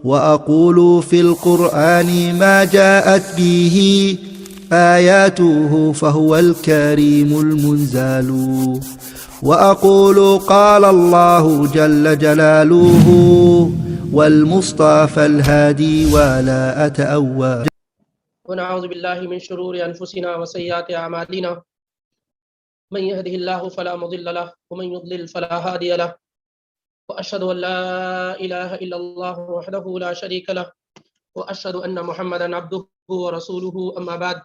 وأقول في القرآن ما جاءت به آياته فهو الكريم المنزال وأقول قال الله جل جلاله والمصطفى الهادي ولا أتأوى. ونعوذ بالله من شرور أنفسنا وسيئات أعمالنا من يهده الله فلا مضل له ومن يضلل فلا هادي له وأشهد أن لا إله إلا الله وحده لا شريك له وأشهد أن محمدا عبده ورسوله أما بعد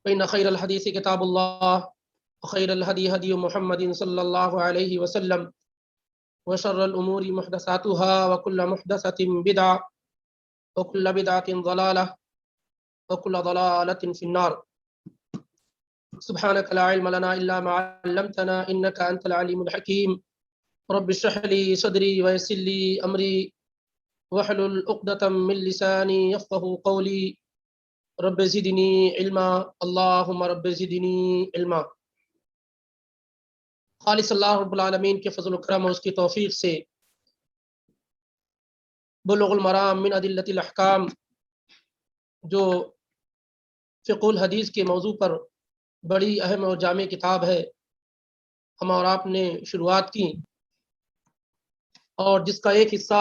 فإن خير الحديث كتاب الله وخير الهدي هدي محمد صلى الله عليه وسلم وشر الأمور محدثاتها وكل محدثة بدعة وكل بدعة ضلالة وكل ضلالة في النار. سبحانك لا علم لنا إلا ما علمتنا إنك أنت العليم الحكيم. رب اشرح لي صدري ويسر لي أمري واحلل عقدة من لساني يفقهوا قولي. رب زدني علما اللهم رب زدنی علما. خالص اللہ رب العالمین کے فضل و کرم اور اس کی توفیق سے بلوغ المرام من ادلۃ الاحکام جو فقہ الحدیث کے موضوع پر بڑی اہم اور جامع کتاب ہے ہم اور آپ نے شروعات کی اور جس کا ایک حصہ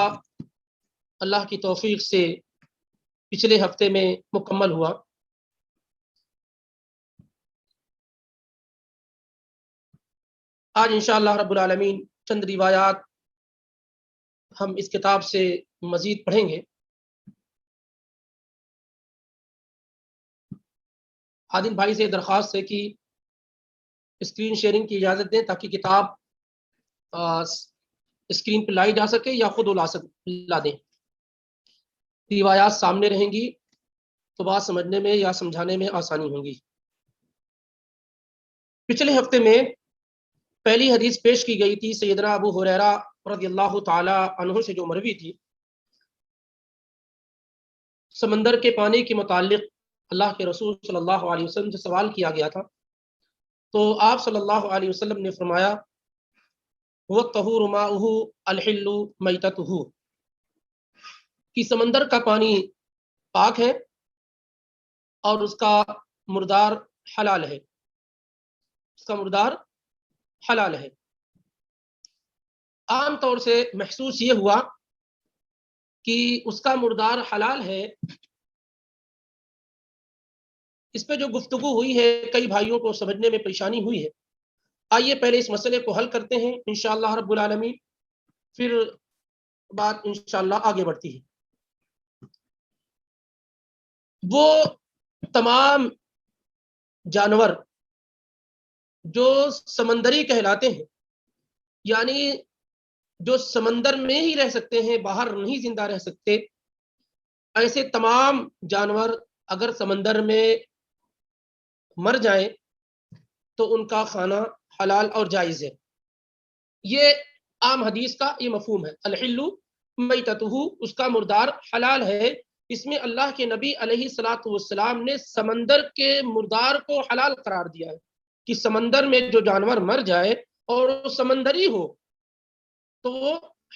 اللہ کی توفیق سے پچھلے ہفتے میں مکمل ہوا. آج انشاءاللہ رب العالمین چند روایات ہم اس کتاب سے مزید پڑھیں گے. عادل بھائی سے درخواست ہے کہ اسکرین شیئرنگ کی اجازت دیں تاکہ کتاب اسکرین پہ لائی جا سکے یا خود لا دیں. روایات سامنے رہیں گی تو بات سمجھنے میں یا سمجھانے میں آسانی ہوگی. پچھلے ہفتے میں پہلی حدیث پیش کی گئی تھی سیدنا ابو ہریرہ رضی اللہ تعالی عنہ سے جو مروی تھی. سمندر کے پانی کے متعلق اللہ کے رسول صلی اللہ علیہ وسلم سے سوال کیا گیا تھا تو آپ صلی اللہ علیہ وسلم نے فرمایا هو الطہور ماؤہ الحل میتتہ کہ سمندر کا پانی پاک ہے اور اس کا مردار حلال ہے. اس کا مردار حلال ہے. عام طور سے محسوس یہ ہوا کہ اس کا مردار حلال ہے. اس پہ جو گفتگو ہوئی ہے کئی بھائیوں کو سمجھنے میں پریشانی ہوئی ہے. آئیے پہلے اس مسئلے کو حل کرتے ہیں انشاءاللہ رب العالمین، پھر بات انشاءاللہ آگے بڑھتی ہے. وہ تمام جانور جو سمندری کہلاتے ہیں، یعنی جو سمندر میں ہی رہ سکتے ہیں، باہر نہیں زندہ رہ سکتے، ایسے تمام جانور اگر سمندر میں مر جائیں تو ان کا کھانا حلال اور جائز ہے. یہ عام حدیث کا یہ مفہوم ہے. الحل میتتہ، اس کا مردار حلال ہے. اس میں اللہ کے نبی علیہ الصلوۃ والسلام نے سمندر کے مردار کو حلال قرار دیا ہے کہ سمندر میں جو جانور مر جائے اور وہ سمندری ہو تو وہ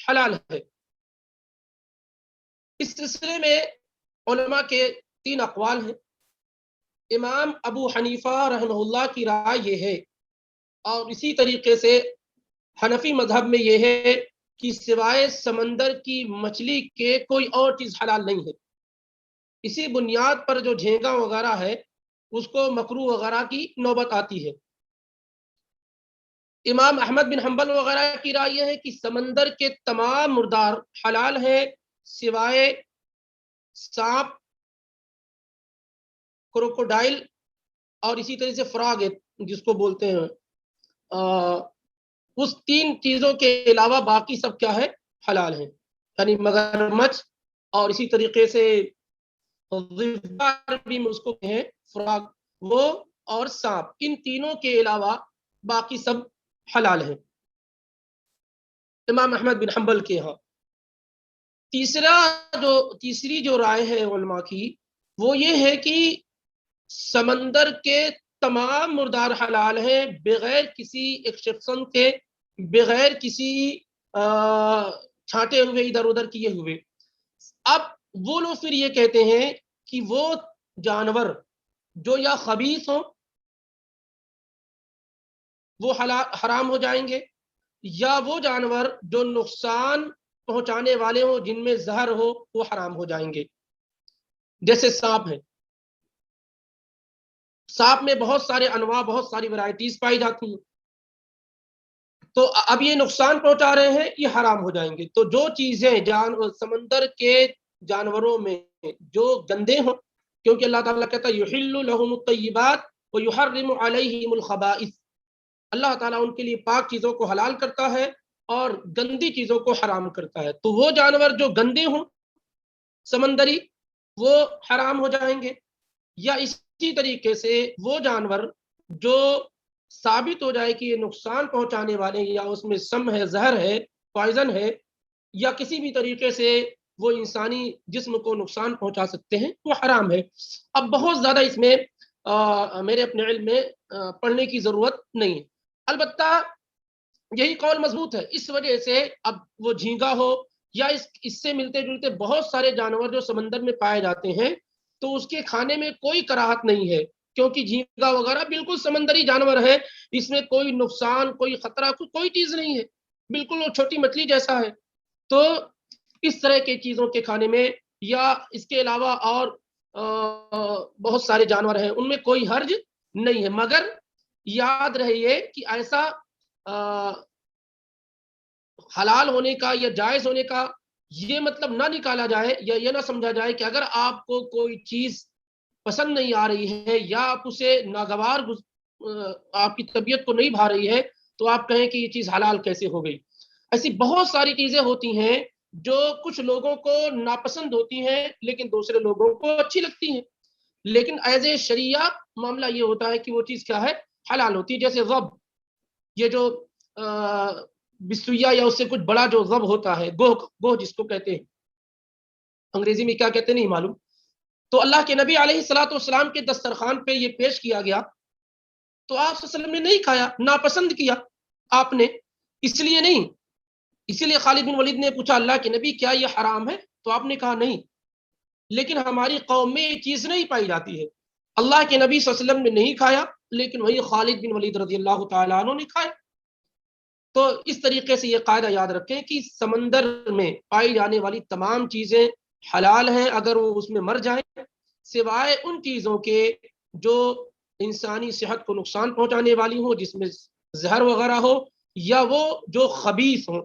حلال ہے. اس سلسلے میں علماء کے 3 اقوال ہیں. امام ابو حنیفہ رحمہ اللہ کی رائے یہ ہے اور اسی طریقے سے حنفی مذہب میں یہ ہے کہ سوائے سمندر کی مچھلی کے کوئی اور چیز حلال نہیں ہے. اسی بنیاد پر جو جھینگا وغیرہ ہے اس کو مکروہ وغیرہ کی نوبت آتی ہے. امام احمد بن حنبل وغیرہ کی رائے یہ ہے کہ سمندر کے تمام مردار حلال ہیں سوائے سانپ، کروکوڈائل اور اسی طرح سے فراگ جس کو بولتے ہیں. اس 3 چیزوں کے علاوہ باقی سب کیا ہے؟ حلال ہیں. یعنی مگرمچھ اور اسی طریقے سے بھی اس کو ہیں فراگ وہ اور سانپ، ان تینوں کے علاوہ باقی سب حلال ہیں امام احمد بن حنبل کے ہاں. تیسری جو رائے ہے علماء کی وہ یہ ہے کہ سمندر کے تمام مردار حلال ہیں بغیر کسی ایکسیپشن کے، بغیر کسی چھانٹے ہوئے ادھر ادھر کیے ہوئے. اب وہ لوگ پھر یہ کہتے ہیں کہ وہ جانور جو یا خبیث ہوں وہ حرام ہو جائیں گے، یا وہ جانور جو نقصان پہنچانے والے ہوں جن میں زہر ہو وہ حرام ہو جائیں گے. جیسے سانپ ہے، سانپ میں بہت سارے انواع، بہت ساری ورائٹیز پائی جاتی ہیں، تو اب یہ نقصان پہنچا رہے ہیں، یہ حرام ہو جائیں گے. تو جو چیزیں سمندر کے جانوروں میں جو گندے ہوں، کیونکہ اللہ تعالیٰ کہتا ہے یحل لهم الطیبات ویحرم علیہم الخبائث، اللہ تعالیٰ ان کے لیے پاک چیزوں کو حلال کرتا ہے اور گندی چیزوں کو حرام کرتا ہے. تو وہ جانور جو گندے ہوں سمندری وہ حرام ہو جائیں گے، یا اسی طریقے سے وہ جانور جو ثابت ہو جائے کہ یہ نقصان پہنچانے والے ہیں، یا اس میں سم ہے، زہر ہے، پوائزن ہے، یا کسی بھی طریقے سے وہ انسانی جسم کو نقصان پہنچا سکتے ہیں، وہ حرام ہے. اب بہت زیادہ اس میں میرے اپنے علم میں پڑھنے کی ضرورت نہیں ہے. البتہ یہی قول مضبوط ہے. اس وجہ سے اب وہ جھینگا ہو یا اس سے ملتے جلتے بہت سارے جانور جو سمندر میں پائے جاتے ہیں تو اس کے کھانے میں کوئی کراہت نہیں ہے، کیونکہ جھینگا وغیرہ بالکل سمندری جانور ہے، اس میں کوئی نقصان، کوئی خطرہ، کوئی چیز نہیں ہے، بالکل وہ چھوٹی مچھلی جیسا ہے. تو اس طرح کی چیزوں کے کھانے میں، یا اس کے علاوہ اور بہت سارے جانور ہیں، ان میں کوئی حرج نہیں ہے. مگر یاد رہے یہ کہ ایسا حلال ہونے کا یا جائز ہونے کا یہ مطلب نہ نکالا جائے، یا یہ نہ سمجھا جائے کہ اگر آپ کو کوئی چیز پسند نہیں آ رہی ہے یا آپ اسے ناگوار آپ کی طبیعت کو نہیں بھا رہی ہے تو آپ کہیں کہ یہ چیز حلال کیسے ہو گئی. ایسی بہت ساری چیزیں ہوتی ہیں جو کچھ لوگوں کو ناپسند ہوتی ہیں لیکن دوسرے لوگوں کو اچھی لگتی ہیں، لیکن ایز اے شریعہ معاملہ یہ ہوتا ہے کہ وہ چیز کیا ہے، حلال ہوتی ہے. جیسے ضب، یہ جو بسویا یا اس سے کچھ بڑا جو ضب ہوتا ہے، گوہ جس کو کہتے ہیں، انگریزی میں کیا کہتے ہیں نہیں معلوم. تو اللہ کے نبی علیہ الصلوۃ والسلام کے دسترخوان پہ یہ پیش کیا گیا تو آپ صلی اللہ علیہ وسلم نے نہیں کھایا، ناپسند کیا آپ نے. اس لیے نہیں، اسی لیے خالد بن ولید نے پوچھا اللہ کے نبی کیا یہ حرام ہے، تو آپ نے کہا نہیں، لیکن ہماری قوم میں یہ چیز نہیں پائی جاتی ہے. اللہ کے نبی صلی اللہ علیہ وسلم نے نہیں کھایا لیکن وہی خالد بن ولید رضی اللہ تعالیٰ عنہ نے کھایا. تو اس طریقے سے یہ قاعدہ یاد رکھیں کہ سمندر میں پائی جانے والی تمام چیزیں حلال ہیں اگر وہ اس میں مر جائیں، سوائے ان چیزوں کے جو انسانی صحت کو نقصان پہنچانے والی ہوں، جس میں زہر وغیرہ ہو، یا وہ جو خبیث ہوں،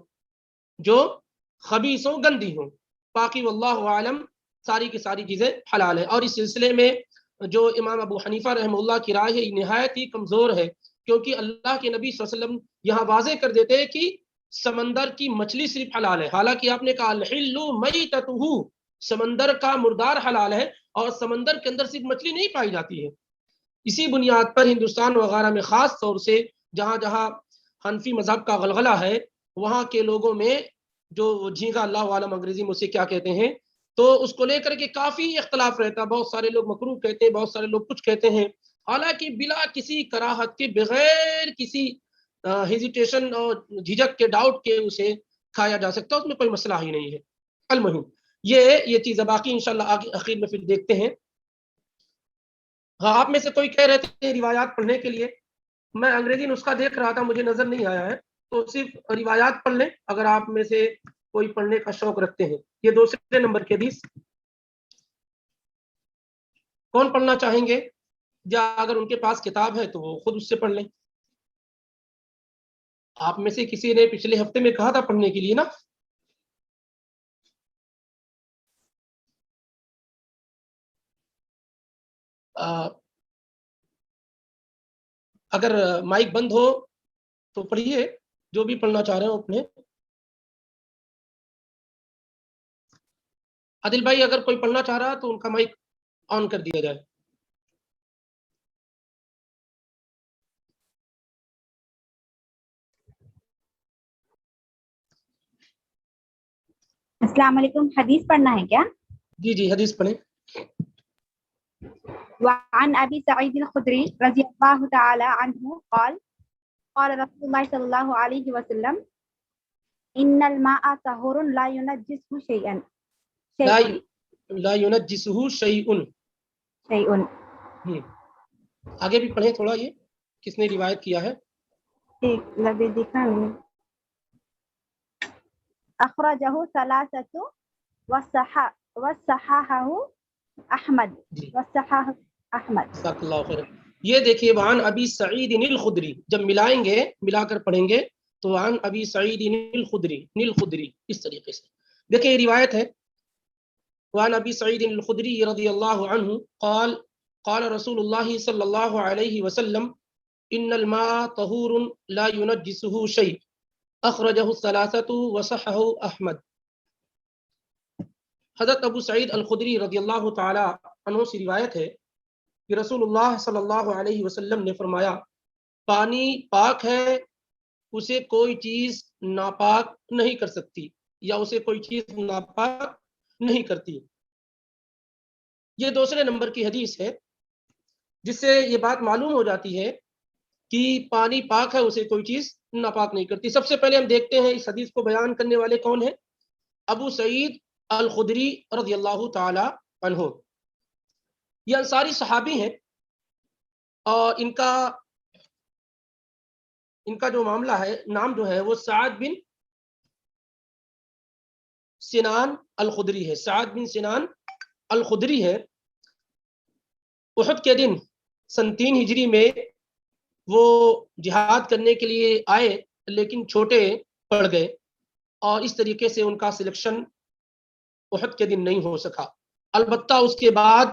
گندی ہوں. باقی واللہ عالم ساری کی ساری چیزیں حلال ہیں. اور اس سلسلے میں جو امام ابو حنیفہ رحمہ اللہ کی رائے ہے یہ نہایت ہی کمزور ہے، کیونکہ اللہ کے نبی صلی اللہ علیہ وسلم یہاں واضح کر دیتے ہیں کہ سمندر کی مچھلی صرف حلال ہے، حالانکہ آپ نے کہا الحل میتتہ، سمندر کا مردار حلال ہے، اور سمندر کے اندر صرف مچھلی نہیں پائی جاتی ہے. اسی بنیاد پر ہندوستان وغیرہ میں خاص طور سے جہاں جہاں حنفی مذہب کا غلغلہ ہے وہاں کے لوگوں میں جو جھینگا، اللہ عالم انگریزی میں اسے کیا کہتے ہیں، تو اس کو لے کر کے کافی اختلاف رہتا ہے. بہت سارے لوگ مکروہ کہتے ہیں، بہت سارے لوگ کچھ کہتے ہیں، حالانکہ بلا کسی کراہت کے، بغیر کسی ہیزیٹیشن اور جھجک کے، ڈاؤٹ کے اسے کھایا جا سکتا ہے، اس میں کوئی مسئلہ ہی نہیں ہے. المہم یہ چیز باقی انشاءاللہ آگے اخیر میں پھر دیکھتے ہیں. ہاں، آپ میں سے کوئی کہہ رہے تھے روایات پڑھنے کے لیے، میں انگریزی نسخہ دیکھ رہا تھا مجھے نظر نہیں آیا ہے، تو صرف روایات پڑھ لیں اگر آپ میں سے کوئی پڑھنے کا شوق رکھتے ہیں. یہ دوسرے نمبر کی حدیث کون پڑھنا چاہیں گے، یا اگر ان کے پاس کتاب ہے تو وہ خود اس سے پڑھ لیں. آپ میں سے کسی نے پچھلے ہفتے میں کہا تھا پڑھنے کے لیے نا. اگر مائک بند ہو تو پڑھیے، جو بھی پڑھنا چاہ رہے ہو اپنے. عادل بھائی اگر کوئی پڑھنا چاہ رہا تو ان کا مائک آن کر دیا جائے. السلام علیکم. حدیث پڑھنا ہے کیا؟ جی حدیث پڑھیں. وعن ابی سعید الخدری رضی اللہ تعالی عنہ قال قال رسول اللہ صلی اللہ علیہ وسلم ان الماء طہور لا ينجسه شيئا لا شيء لا ينجسه شيء. شيء. آگے بھی پڑھیں تھوڑا، یہ کس نے روایت کیا ہے؟ ٹھیک لبی دکھا نہیں. اخرجہ ثلاثۃ وصححہ احمد. جی وصححہ احمد. جزاک اللہ خیر. یہ دیکھیے وعن ابی سعید الخدری، جب ملائیں گے ملا کر پڑھیں گے تو وعن ابی سعید الخدری اس طریقے سے دیکھیں یہ روایت ہے. وعن ابی سعید الخدری رضی اللہ عنہ قال قال رسول اللہ صلی اللہ علیہ وسلم ان الماء طہور لا ينجسه شیء اخرجہ الثلاثۃ وصححہ احمد. حضرت ابو سعید الخدری رضی اللہ تعالی عنہ سے روایت ہے کہ رسول اللہ صلی اللہ علیہ وسلم نے فرمایا پانی پاک ہے، اسے کوئی چیز ناپاک نہیں کر سکتی یا اسے کوئی چیز ناپاک نہیں کرتی. یہ دوسرے نمبر کی حدیث ہے جس سے یہ بات معلوم ہو جاتی ہے کہ پانی پاک ہے، اسے کوئی چیز ناپاک نہیں کرتی. سب سے پہلے ہم دیکھتے ہیں اس حدیث کو بیان کرنے والے کون ہیں؟ ابو سعید الخدری رضی اللہ تعالی عنہ. یہ انصاری صحابی ہیں اور ان کا جو معاملہ ہے، نام جو ہے وہ سعد بن سنان الخدری ہے. سعد بن سنان الخدری ہے. احد کے دن سن 3 ہجری میں وہ جہاد کرنے کے لیے آئے لیکن چھوٹے پڑ گئے اور اس طریقے سے ان کا سلیکشن احد کے دن نہیں ہو سکا. البتہ اس کے بعد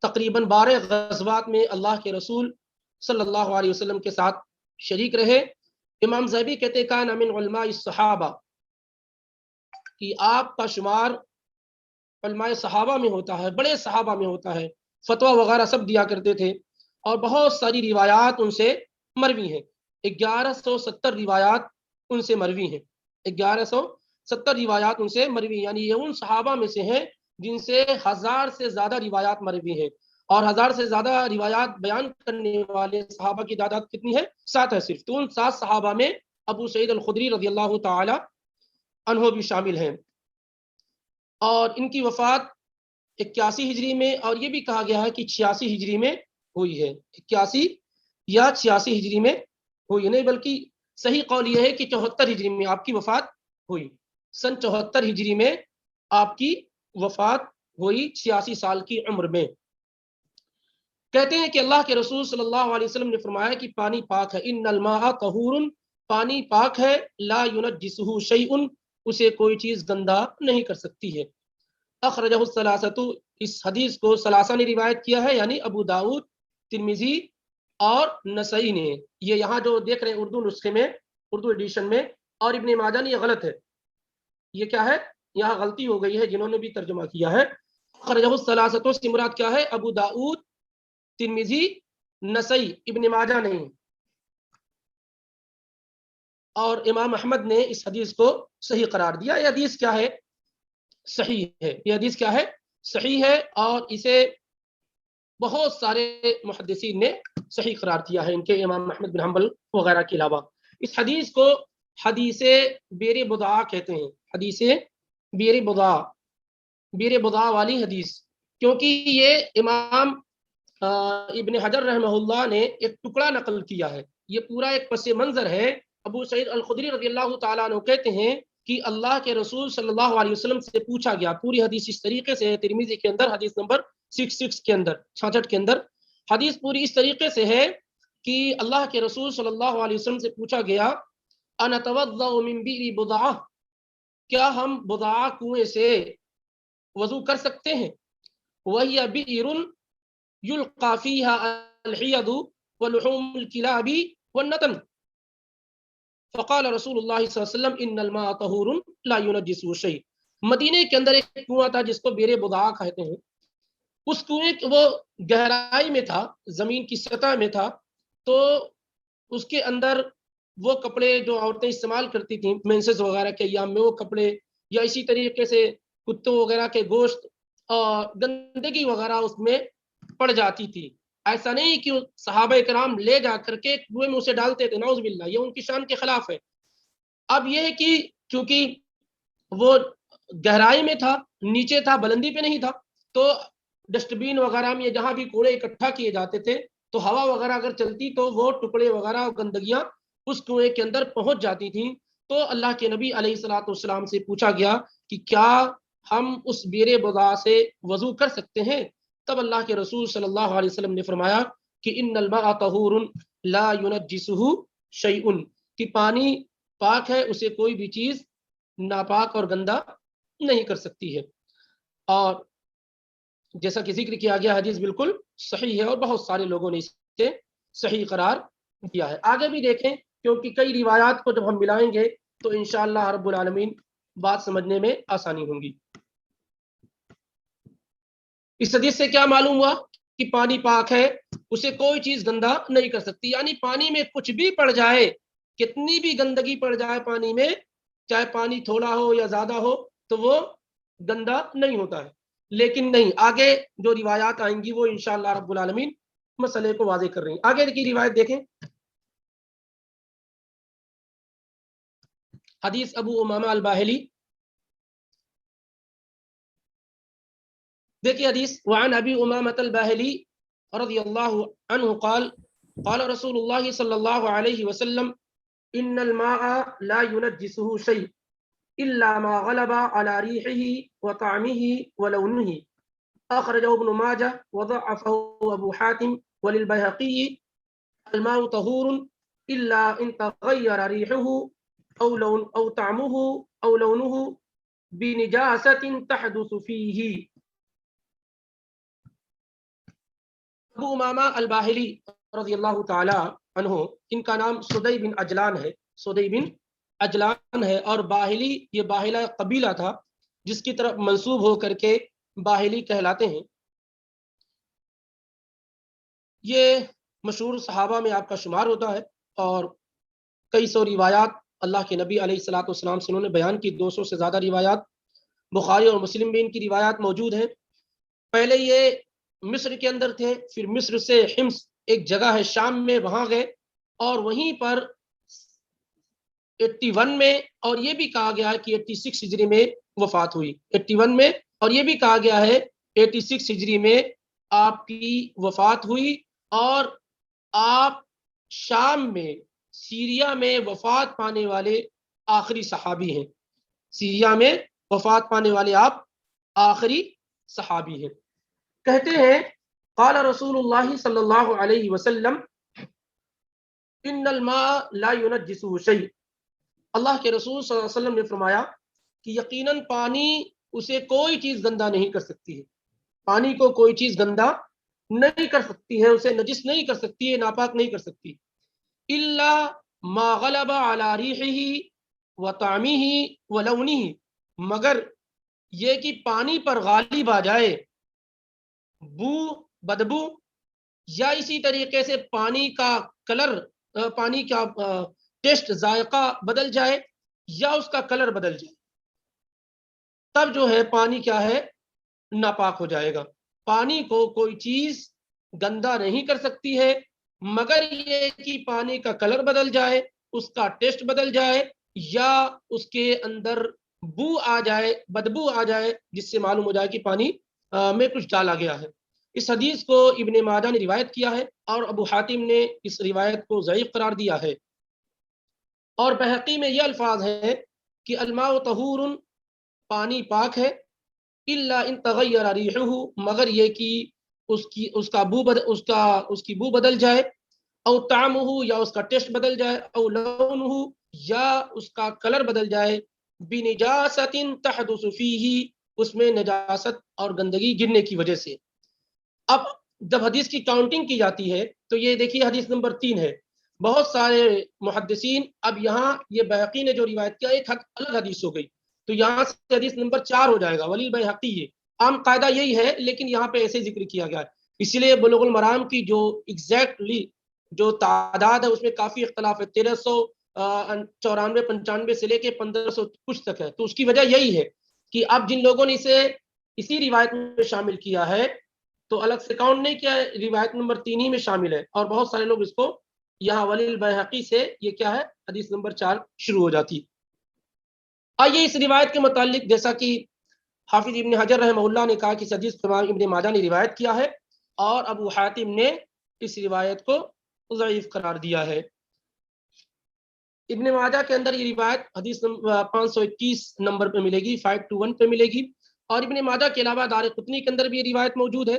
تقریباً 12 غزوات میں اللہ کے رسول صلی اللہ علیہ وسلم کے ساتھ شریک رہے. امام ذہبی کہتے کان من علماء الصحابہ کہ آپ کا شمار علماء صحابہ میں ہوتا ہے، بڑے صحابہ میں ہوتا ہے. فتویٰ وغیرہ سب دیا کرتے تھے اور بہت ساری روایات ان سے مروی ہیں. 1170 روایات ان سے مروی ہیں. 1170 روایات ان سے مروی، یعنی یہ ان صحابہ میں سے ہیں جن سے 1000 سے زیادہ روایات مروی ہیں. اور 1000 سے زیادہ روایات بیان کرنے والے صحابہ کی تعداد کتنی ہے؟ 7 ہے صرف. تو ان 7 صحابہ میں ابو سعید الخدری رضی اللہ تعالی عنہ بھی شامل ہیں. اور ان کی وفات 81 ہجری میں، اور یہ بھی کہا گیا ہے کہ 86 ہجری میں ہوئی ہے. 81 یا 86 ہجری میں ہوئی نہیں، بلکہ صحیح قول یہ ہے کہ 74 ہجری میں آپ کی وفات ہوئی. سن 74 ہجری میں آپ کی وفات ہوئی 86 سال کی عمر میں. کہتے ہیں کہ اللہ کے رسول صلی اللہ علیہ وسلم نے فرمایا کہ پانی پاک ہے. ان الماء طہور، پانی پاک ہے. لا ينجسه شیء، اسے کوئی چیز گندا نہیں کر سکتی ہے. اخرجہ الثلاثۃ، اس حدیث کو ثلاثہ نے روایت کیا ہے، یعنی ابو داؤد، ترمذی اور نسائی نے. یہ یہاں جو دیکھ رہے ہیں اردو نسخے میں، اردو ایڈیشن میں، اور ابن ماجہ نے یہ غلط ہے. یہ کیا ہے؟ یہاں غلطی ہو گئی ہے جنہوں نے بھی ترجمہ کیا ہے. اخرجہ الثلاثۃ سے مراد کیا ہے؟ ابو داؤد، ترمذی، نسائی، ابن ماجہ نہیں. اور امام احمد نے اس حدیث کو صحیح قرار دیا. یہ حدیث کیا ہے؟ صحیح ہے. یہ حدیث کیا ہے؟ صحیح ہے. اور اسے بہت سارے محدثین نے صحیح قرار دیا ہے، ان کے امام احمد بن حنبل وغیرہ کے علاوہ. اس حدیث کو حدیث بیر بضاع کہتے ہیں. حدیث بیر بضاع والی حدیث، کیونکہ یہ امام ابن حجر رحمہ اللہ نے ایک ٹکڑا نقل کیا ہے. یہ پورا ایک پس منظر ہے. ابو سعید الخدری رضی اللہ تعالیٰ عنہ کہتے ہیں کہ اللہ کے رسول صلی اللہ علیہ وسلم سے پوچھا گیا. پوری حدیث اس طریقے سے ہے، ترمذی کے اندر حدیث نمبر 66 کے اندر، 66 کے اندر حدیث پوری اس طریقے سے ہے کہ اللہ کے رسول صلی اللہ علیہ وسلم سے پوچھا گیا انتوضأ من بئر بضاع، کیا ہم بضاع کنویں سے وضو کر سکتے ہیں؟ وہی بئر یلقى فيها الحيض ولحوم الكلاب والنتن، فقال رسول اللہ صلی اللہ علیہ وسلم ان الماء طہور لا ينجسه شیء. مدینے کے اندر ایک کنواں تھا جس کو بیر بضاع کہتے ہیں. اس کنویں وہ گہرائی میں تھا، زمین کی سطح میں تھا. تو اس کے اندر وہ کپڑے جو عورتیں استعمال کرتی تھیں مینسز وغیرہ کے ایام میں، وہ کپڑے، یا اسی طریقے سے کتوں وغیرہ کے گوشت اور گندگی وغیرہ اس میں پڑ جاتی تھی. ایسا نہیں کہ صحابہ کرام لے جا کر کے کنویں میں اسے ڈالتے تھے، نعوذ باللہ، یہ ان کی شان کے خلاف ہے. اب یہ ہے کہ چونکہ وہ گہرائی میں تھا، نیچے تھا، بلندی پہ نہیں تھا، تو ڈسٹ بین وغیرہ میں جہاں بھی کوڑے اکٹھا کیے جاتے تھے تو ہوا وغیرہ اگر چلتی تو وہ ٹکڑے وغیرہ اور گندگیاں اس کنویں کے اندر پہنچ جاتی تھیں. تو اللہ کے نبی علیہ الصلوۃ والسلام سے پوچھا گیا کہ کیا ہم اس بیر بضاء سے وضو کر سکتے ہیں؟ تب اللہ کے رسول صلی اللہ علیہ وسلم نے فرمایا کہ ان الماء طہور لا ينجسه شیء، کہ پانی پاک ہے، اسے کوئی بھی چیز ناپاک اور گندا نہیں کر سکتی ہے. اور جیسا کہ ذکر کیا گیا حدیث بالکل صحیح ہے اور بہت سارے لوگوں نے اسے صحیح قرار دیا ہے. آگے بھی دیکھیں کیونکہ کئی روایات کو جب ہم ملائیں گے تو انشاءاللہ رب العالمین بات سمجھنے میں آسانی ہوگی. اس حدیث سے کیا معلوم ہوا کہ پانی پاک ہے، اسے کوئی چیز گندا نہیں کر سکتی. یعنی پانی میں کچھ بھی پڑ جائے، کتنی بھی گندگی پڑ جائے پانی میں، چاہے پانی تھوڑا ہو یا زیادہ ہو، تو وہ گندا نہیں ہوتا ہے. لیکن نہیں، آگے جو روایات آئیں گی وہ انشاءاللہ رب العالمین مسئلے کو واضح کر رہی ہیں. آگے کی روایت دیکھیں. حدیث ابو امامہ الباہلی. دیکھیے حدیث وعن ابی امامہ الباہلی رضی اللہ عنہ قال قال رسول اللہ صلی اللہ علیہ وسلم ان الماء لا ينجسه شيء الا ما غلب على ريحه وطعمه ولونه. اخرجه ابن ماجه وضعفه ابو حاتم وللبيهقي الماء طهور الا ان تغير ريحه او لون او طعمه او لونه بنجاسة تحدث فيه. ابو امامہ الباہلی رضی اللہ تعالی عنہ، ان کا نام سدی بن اجلان ہے، سدی بن اجلان ہے، اور باہلی یہ باہلا قبیلہ تھا جس کی طرف منسوب ہو کر کے باہلی کہلاتے ہیں. یہ مشہور صحابہ میں آپ کا شمار ہوتا ہے اور کئی سو روایات اللہ کے نبی علیہ الصلوۃ والسلام سے انہوں نے بیان کی. 200 سے زیادہ روایات بخاری اور مسلم میں ان کی روایات موجود ہیں. پہلے یہ مصر کے اندر تھے، پھر مصر سے حمص ایک جگہ ہے شام میں، وہاں گئے اور وہیں پر 81 میں، اور یہ بھی کہا گیا ہے کہ 86 ہجری میں وفات ہوئی. 81 میں، اور یہ بھی کہا گیا ہے 86 ہجری میں آپ کی وفات ہوئی. اور آپ شام میں، سیریا میں وفات پانے والے آخری صحابی ہیں. سیریا میں وفات پانے والے آپ آخری صحابی ہیں. کہتے ہیں قال رسول اللہ صلی اللہ علیہ وسلم ان الماء لا ينجسه شيء. اللہ کے رسول صلی اللہ علیہ وسلم نے فرمایا کہ یقیناً پانی اسے کوئی چیز گندا نہیں کر سکتی ہے. پانی کو کوئی چیز گندا نہیں کر سکتی ہے، اسے نجس نہیں کر سکتی ہے، ناپاک نہیں کر سکتی. الا ما غلب على ريحه وطعمه ولونه، مگر یہ کہ پانی پر غالب آ جائے بو، بدبو، یا اسی طریقے سے پانی کا کلر، پانی کا ٹیسٹ، ذائقہ بدل جائے یا اس کا کلر بدل جائے، تب جو ہے پانی کیا ہے، ناپاک ہو جائے گا. پانی کو کوئی چیز گندا نہیں کر سکتی ہے مگر یہ کہ پانی کا کلر بدل جائے، اس کا ٹیسٹ بدل جائے، یا اس کے اندر بو آ جائے، بدبو آ جائے، جس سے معلوم ہو جائے کہ پانی میں کچھ ڈالا گیا ہے. اس حدیث کو ابن ماجہ نے روایت کیا ہے اور ابو حاتم نے اس روایت کو ضعیف قرار دیا ہے. اور بہقی میں یہ الفاظ ہے کہ الماء طہور، پانی پاک ہے، الا ان تغیر ریحہ، مگر یہ کہ اس کی بو بدل جائے، او طعمہ، یا اس کا ٹیسٹ بدل جائے، او لونہ، یا اس کا کلر بدل جائے، بنجاست تحدث فیہ، اس میں نجاست اور گندگی گرنے کی وجہ سے. اب جب حدیث کی کاؤنٹنگ کی جاتی ہے تو یہ دیکھیے حدیث نمبر 3 ہے. بہت سارے محدثین، اب یہاں یہ بیہقی نے جو روایت کیا ایک الگ حدیث ہو گئی، تو یہاں سے حدیث نمبر 4 ہو جائے گا، ولی بیہقی. عام قاعدہ یہی ہے لیکن یہاں پہ ایسے ذکر کیا گیا ہے، اسی لیے بلوغ المرام کی جو ایگزیکٹلی جو تعداد ہے اس میں کافی اختلاف ہے، 1394 95 سے لے کے 1500 کچھ تک ہے. تو اس کی وجہ یہی ہے کہ اب جن لوگوں نے اسے اسی روایت میں شامل کیا ہے تو الگ سے کاؤنٹ نہیں کیا ہے، روایت نمبر 3 ہی میں شامل ہے، اور بہت سارے لوگ اس کو یہاں ولی البیہقی سے یہ کیا ہے حدیث نمبر 4 شروع ہو جاتی. آئیے اس روایت کے متعلق، جیسا کہ حافظ ابن حجر رحمہ اللہ نے کہا کہ اس حدیث کو امام ابن ماجہ نے روایت کیا ہے اور ابو حاتم نے اس روایت کو ضعیف قرار دیا ہے۔ ابن ماجہ کے اندر یہ روایت حدیث 521 نمبر پہ ملے گی، 521 پہ ملے گی، اور ابن ماجہ کے علاوہ دارقطنی کے اندر بھی یہ روایت موجود ہے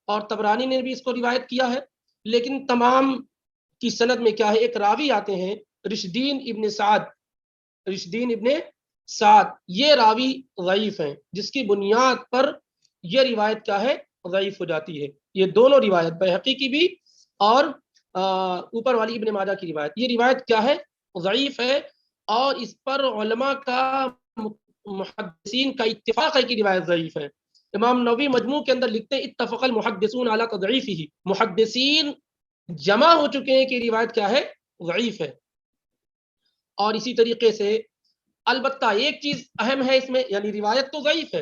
اور طبرانی نے بھی اس کو روایت کیا ہے، لیکن تمام کی سند میں کیا ہے، ایک راوی آتے ہیں رشدین ابن سعد، یہ راوی ضعیف ہیں، جس کی بنیاد پر یہ روایت کیا ہے، ضعیف ہو جاتی ہے۔ یہ دونوں روایت، بہقی کی بھی اور اوپر والی ابن ماجہ کی روایت، یہ روایت کیا ہے، ضعیف ہے، اور اس پر علماء کا، محدثین کا اتفاق ہے کہ روایت ضعیف ہے۔ امام نووی مجموع کے اندر لکھتے ہیں اتفق المحدثون علی تضعیفہ، محدثین جمع ہو چکے ہیں کہ روایت کیا ہے، ضعیف ہے۔ اور اسی طریقے سے البتہ ایک چیز اہم ہے اس میں، یعنی روایت تو ضعیف ہے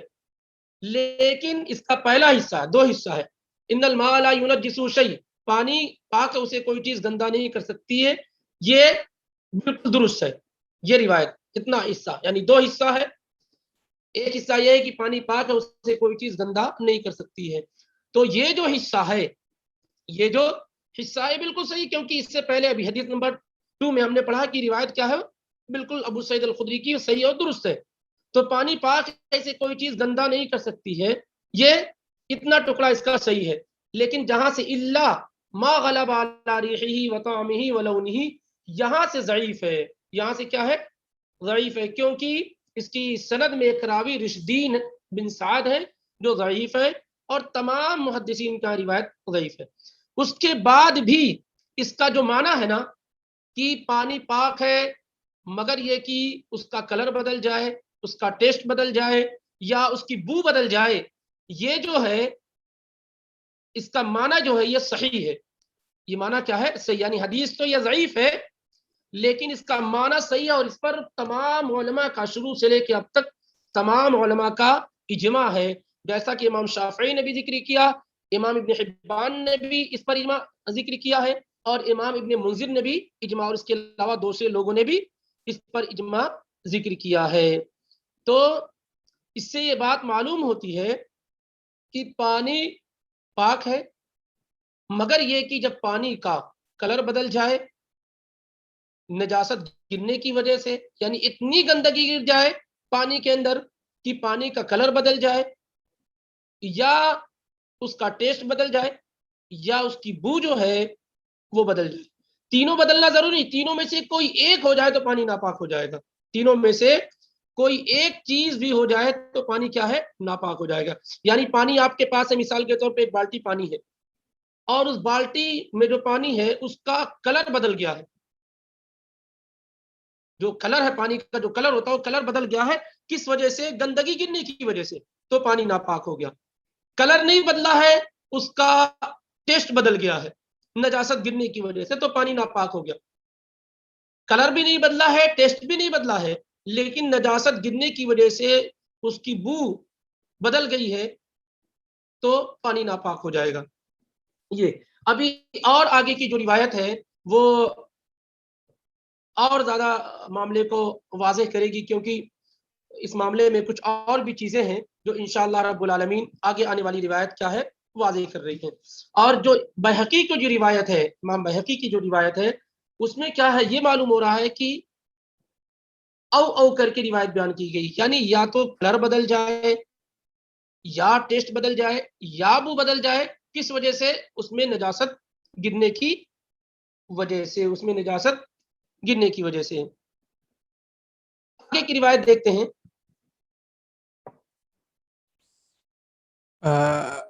لیکن اس کا پہلا حصہ ہے، دو حصہ ہے، ان الماء لا ينجس شيء، پانی پاک اسے کوئی چیز گندا نہیں کر سکتی ہے، یہ بالکل درست ہے یہ روایت، اتنا حصہ، یعنی دو حصہ ہے، ایک حصہ یہ ہے کہ پانی پاک ہے اسے کوئی چیز گندا نہیں کر سکتی ہے، تو یہ جو حصہ ہے، یہ جو حصہ ہے بالکل صحیح، کیونکہ اس سے پہلے ابھی حدیث نمبر 2 میں ہم نے پڑھا کہ روایت کیا ہے، بالکل ابو سعید الخدری کی صحیح اور درست ہے، تو پانی پاک سے کوئی چیز گندا نہیں کر سکتی ہے، یہ اتنا ٹکڑا اس کا صحیح ہے، لیکن جہاں سے الا ما غلب علی ریحہ وطعمہ ولونہ، یہاں سے ضعیف ہے، یہاں سے کیا ہے، ضعیف ہے، کیونکہ اس کی سند میں ایک راوی رشدین بن سعد ہے جو ضعیف ہے، اور تمام محدثین کا روایت ضعیف ہے۔ اس کے بعد بھی اس کا جو معنی ہے نا کہ پانی پاک ہے مگر یہ کہ اس کا کلر بدل جائے، اس کا ٹیسٹ بدل جائے یا اس کی بو بدل جائے، یہ جو ہے اس کا معنی جو ہے یہ صحیح ہے، یہ معنی کیا ہے، صحیح، یعنی حدیث تو یہ ضعیف ہے لیکن اس کا معنی صحیح ہے، اور اس پر تمام علماء کا، شروع سے لے کے اب تک تمام علماء کا اجماع ہے، جیسا کہ امام شافعی نے بھی ذکر کیا، امام ابن حبان نے بھی اس پر اجماع ذکر کیا ہے، اور امام ابن منذر نے بھی اجماع، اور اس کے علاوہ دوسرے لوگوں نے بھی اس پر اجماع ذکر کیا ہے۔ تو اس سے یہ بات معلوم ہوتی ہے کہ پانی پاک ہے مگر یہ کہ جب پانی کا کلر بدل جائے نجاست گرنے کی وجہ سے، یعنی اتنی گندگی گر جائے پانی کے اندر کہ پانی کا کلر بدل جائے یا اس کا ٹیسٹ بدل جائے یا اس کی بو جو ہے وہ بدل جائے، تینوں بدلنا ضروری، تینوں میں سے کوئی ایک ہو جائے تو پانی ناپاک ہو جائے گا، تینوں میں سے کوئی ایک چیز بھی ہو جائے تو پانی کیا ہے، ناپاک ہو جائے گا۔ یعنی پانی آپ کے پاس ہے، مثال کے طور پہ ایک بالٹی پانی ہے اور اس بالٹی میں جو پانی ہے اس کا کلر بدل گیا ہے، جو کلر ہے پانی کا، جو کلر ہوتا ہے وہ کلر بدل گیا ہے، کس وجہ سے، گندگی گرنے کی وجہ سے، تو پانی ناپاک ہو گیا۔ کلر نہیں بدلا ہے، اس کا ٹیسٹ بدل گیا ہے نجاست گرنے کی وجہ سے، تو پانی ناپاک ہو گیا۔ کلر بھی نہیں بدلا ہے، ٹیسٹ بھی نہیں بدلا ہے، لیکن نجاست گرنے کی وجہ سے اس کی بو بدل گئی ہے تو پانی ناپاک ہو جائے گا۔ یہ ابھی اور آگے کی جو روایت ہے وہ اور زیادہ معاملے کو واضح کرے گی، کیونکہ اس معاملے میں کچھ اور بھی چیزیں ہیں جو انشاءاللہ رب العالمین آگے آنے والی روایت کیا ہے واضح کر رہی ہے۔ اور جو بہقی کی جو روایت ہے، امام بہقی کی جو روایت ہے، اس میں کیا ہے، یہ معلوم ہو رہا ہے کہ او کر کے روایت بیان کی گئی، یعنی یا تو کلر بدل جائے یا ٹیسٹ بدل جائے یا بو بدل جائے، کس وجہ سے، اس میں نجاست گرنے کی وجہ سے، اس میں نجاست گرنے کی وجہ سے۔ آگے کی روایت دیکھتے ہیں۔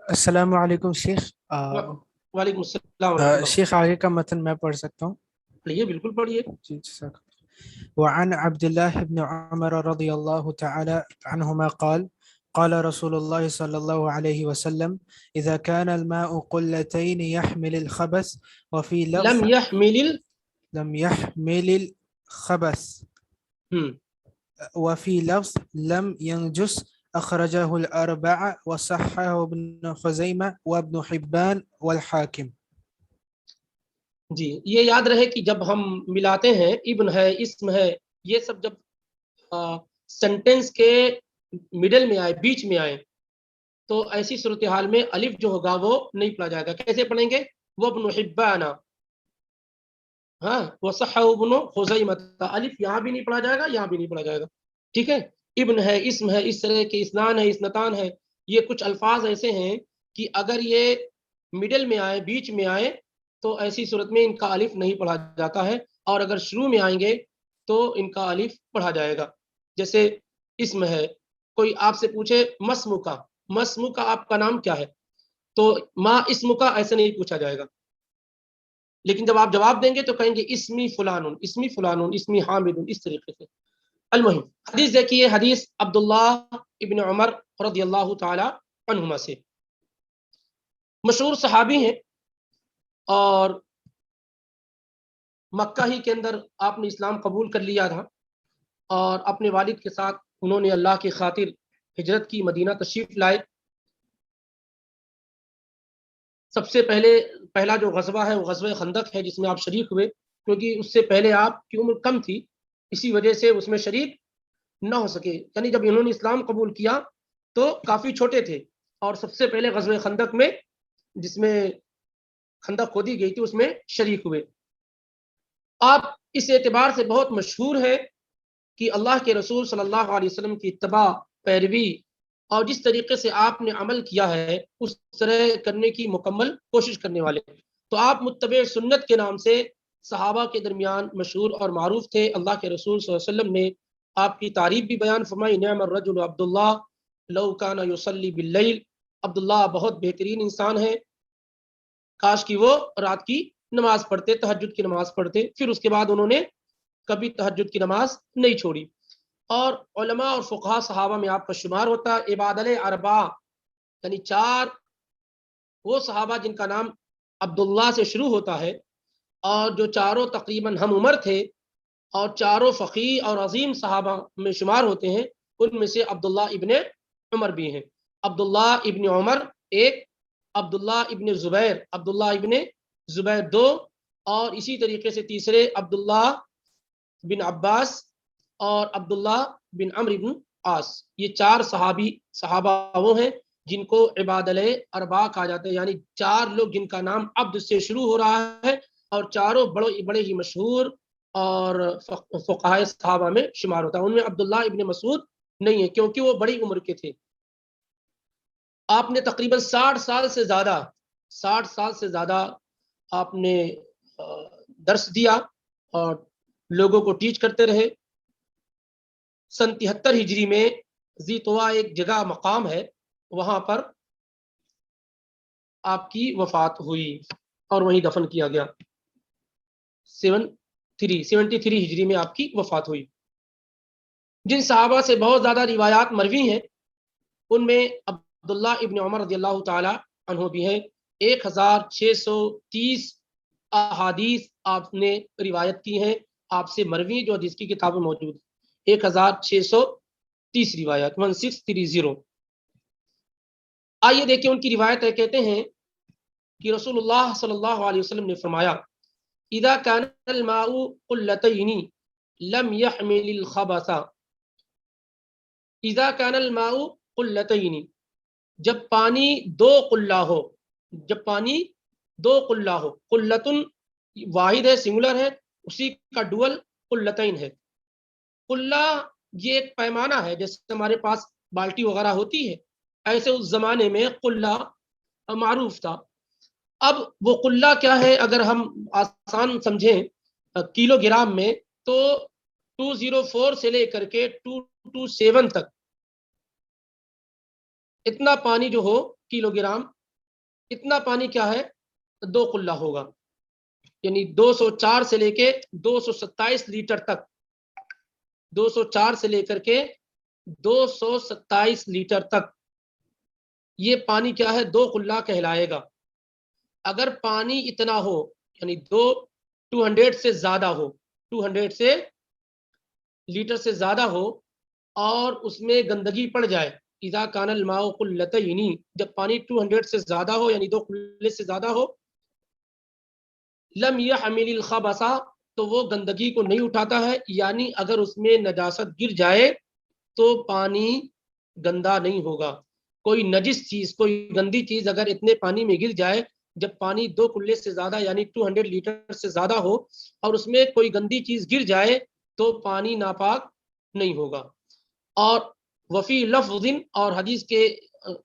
السلام علیکم شیخ، وعلیکم السلام ورحمۃ اللہ۔ شیخ آگے کا متن میں پڑھ سکتا ہوں؟ پڑھیے، بالکل پڑھیے۔ جی جزاک اللہ۔ وعن عبد الله بن عمر رضی اللہ تعالی عنہما قال قال رسول الله صلى الله عليه وسلم إذا كان الماء قلتين يحمل الخبث وفي لفظ لم يحمل الخبث وفي لفظ لم ينجس أخرجه الأربعة وصححه ابن خزيمة وابن حبان والحاكم۔ جی، یہ یاد رہے کہ جب ہم ملاتے ہیں ابن ہے، اسم ہے، یہ سب جب سینٹینس کے مڈل میں آئے، بیچ میں آئے، تو ایسی صورتحال میں الف جو ہوگا وہ نہیں پڑھا جائے گا. کیسے پڑھیں گے؟ وابن حبان، ہاں وصححہ ابن خزیمہ، الف یہاں بھی نہیں پڑھا جائے گا، یہاں بھی نہیں پڑھا جائے گا. ٹھیک ہے. ابن ہے، اسم ہے، اس طرح کے اسنان ہے، اسنتان ہے، یہ کچھ الفاظ ایسے ہیں کہ اگر یہ مڈل میں آئے، بیچ میں آئے، تو ایسی صورت میں ان کا الف نہیں پڑھا جاتا ہے، اور اگر شروع میں آئیں گے تو ان کا الف پڑھا جائے گا. جیسے اسم ہے، کوئی آپ سے پوچھے مسمو کا آپ کا نام کیا ہے، تو ما اسم کا ایسے نہیں پوچھا جائے گا، لیکن جب آپ جواب دیں گے تو کہیں گے اسمی فلان، اسمی فلان، اسمی حامد، اس طریقے سے. المہم حدیث دیکھیے، حدیث عبداللہ ابن عمر رضی اللہ تعالی عنہما سے. مشہور صحابی ہیں، اور مکہ ہی کے اندر آپ نے اسلام قبول کر لیا تھا، اور اپنے والد کے ساتھ انہوں نے اللہ کی خاطر ہجرت کی، مدینہ تشریف لائے. سب سے پہلا جو غزوہ ہے وہ غزوہ خندق ہے، جس میں آپ شریک ہوئے، کیونکہ اس سے پہلے آپ کی عمر کم تھی، اسی وجہ سے اس میں شریک نہ ہو سکے. یعنی جب انہوں نے اسلام قبول کیا تو کافی چھوٹے تھے، اور سب سے پہلے غزوہ خندق میں، جس میں خندق کھودی گئی تھی، اس میں شریک ہوئے. آپ اس اعتبار سے بہت مشہور ہے کہ اللہ کے رسول صلی اللہ علیہ وسلم کی اتباع، پیروی، اور جس طریقے سے آپ نے عمل کیا ہے اس طرح کرنے کی مکمل کوشش کرنے والے. تو آپ متبع سنت کے نام سے صحابہ کے درمیان مشہور اور معروف تھے. اللہ کے رسول صلی اللہ علیہ وسلم نے آپ کی تعریف بھی بیان فرمائی، نعم الرجل عبداللہ لو کان یصلی باللیل، عبداللہ بہت بہترین انسان ہے، کاش کہ وہ رات کی نماز پڑھتے، تہجد کی نماز پڑھتے. پھر اس کے بعد انہوں نے کبھی تہجد کی نماز نہیں چھوڑی. اور علماء اور فقہاء صحابہ میں آپ کا شمار ہوتا ہے. عباد الاربعہ یعنی 4 وہ صحابہ جن کا نام عبداللہ سے شروع ہوتا ہے، اور جو چاروں تقریباً ہم عمر تھے، اور چاروں فقیہ اور عظیم صحابہ میں شمار ہوتے ہیں. ان میں سے عبداللہ ابن عمر بھی ہیں. عبداللہ ابن عمر ایک، عبداللہ ابن زبیر، عبداللہ ابن زبیر 2، اور اسی طریقے سے تیسرے عبداللہ بن عباس اور عبداللہ بن عمرو بن عاص. یہ 4 صحابہ وہ ہیں جن کو عباد الاربعہ کہا جاتا ہے، یعنی 4 لوگ جن کا نام عبد سے شروع ہو رہا ہے، اور چاروں بڑے ہی مشہور اور فقہاء صحابہ میں شمار ہوتا ہے. ان میں عبداللہ ابن مسعود نہیں ہے، کیونکہ وہ بڑی عمر کے تھے. آپ نے تقریباً 60 سال سے زیادہ آپ نے درس دیا اور لوگوں کو ٹیچ کرتے رہے. سن 73 ہجری میں ذی طوا ایک جگہ مقام ہے، وہاں پر آپ کی وفات ہوئی اور وہیں دفن کیا گیا. 73 ہجری میں آپ کی وفات ہوئی. جن صحابہ سے بہت زیادہ روایات مروی ہیں ان میں عبداللہ ابن عمر رضی اللہ تعالی عنہ بھی ہیں. 1630 احادیث آپ نے روایت کی ہیں آپ سے مروی، جو حدیث کی کتابیں موجود ہیں. 1630 روایت، 1630. آئیے دیکھیں ان کی روایت ہے. کہتے ہیں کہ رسول اللہ صلی اللہ علیہ وسلم نے فرمایا، اذا كان الماء قلتين لم يحمل الخبث. اذا كان الماء قلتين، جب پانی 2 قلہ ہو، جب پانی 2 قلہ ہو. قلتن واحد ہے، سنگولر ہے، اسی کا ڈوئل قلتین ہے. قلہ یہ ایک پیمانہ ہے، جیسے ہمارے پاس بالٹی وغیرہ ہوتی ہے، ایسے اس زمانے میں قلہ معروف تھا. اب وہ قلہ کیا ہے، اگر ہم آسان سمجھیں کلو گرام میں، تو 204 سے لے کر کے 227 تک اتنا پانی جو ہو کلو گرام، اتنا پانی کیا ہے 2 قلہ ہوگا. یعنی 204 سے لے کے 227 لیٹر تک، 204 سے لے کر کے 227 لیٹر تک یہ پانی کیا ہے 2 قلہ کہلائے گا. اگر پانی اتنا ہو، یعنی 200 سے زیادہ ہو، 200 سے لیٹر سے زیادہ ہو، اور اس میں گندگی پڑ جائے، اذا کان الماء قلتین، جب پانی 200 سے زیادہ ہو، یعنی 2 قلے سے زیادہ ہو، لم يحمل الخبث، تو وہ گندگی کو نہیں اٹھاتا ہے. یعنی اگر اس میں نجاست گر جائے تو پانی گندا نہیں ہوگا. کوئی نجس چیز، کوئی گندی چیز اگر اتنے پانی میں گر جائے، جب پانی 2 کلے سے زیادہ یعنی 200 لیٹر سے زیادہ ہو اور اس میں کوئی گندی چیز گر جائے تو پانی ناپاک نہیں ہوگا. اور وفی لفظ، اور حدیث کے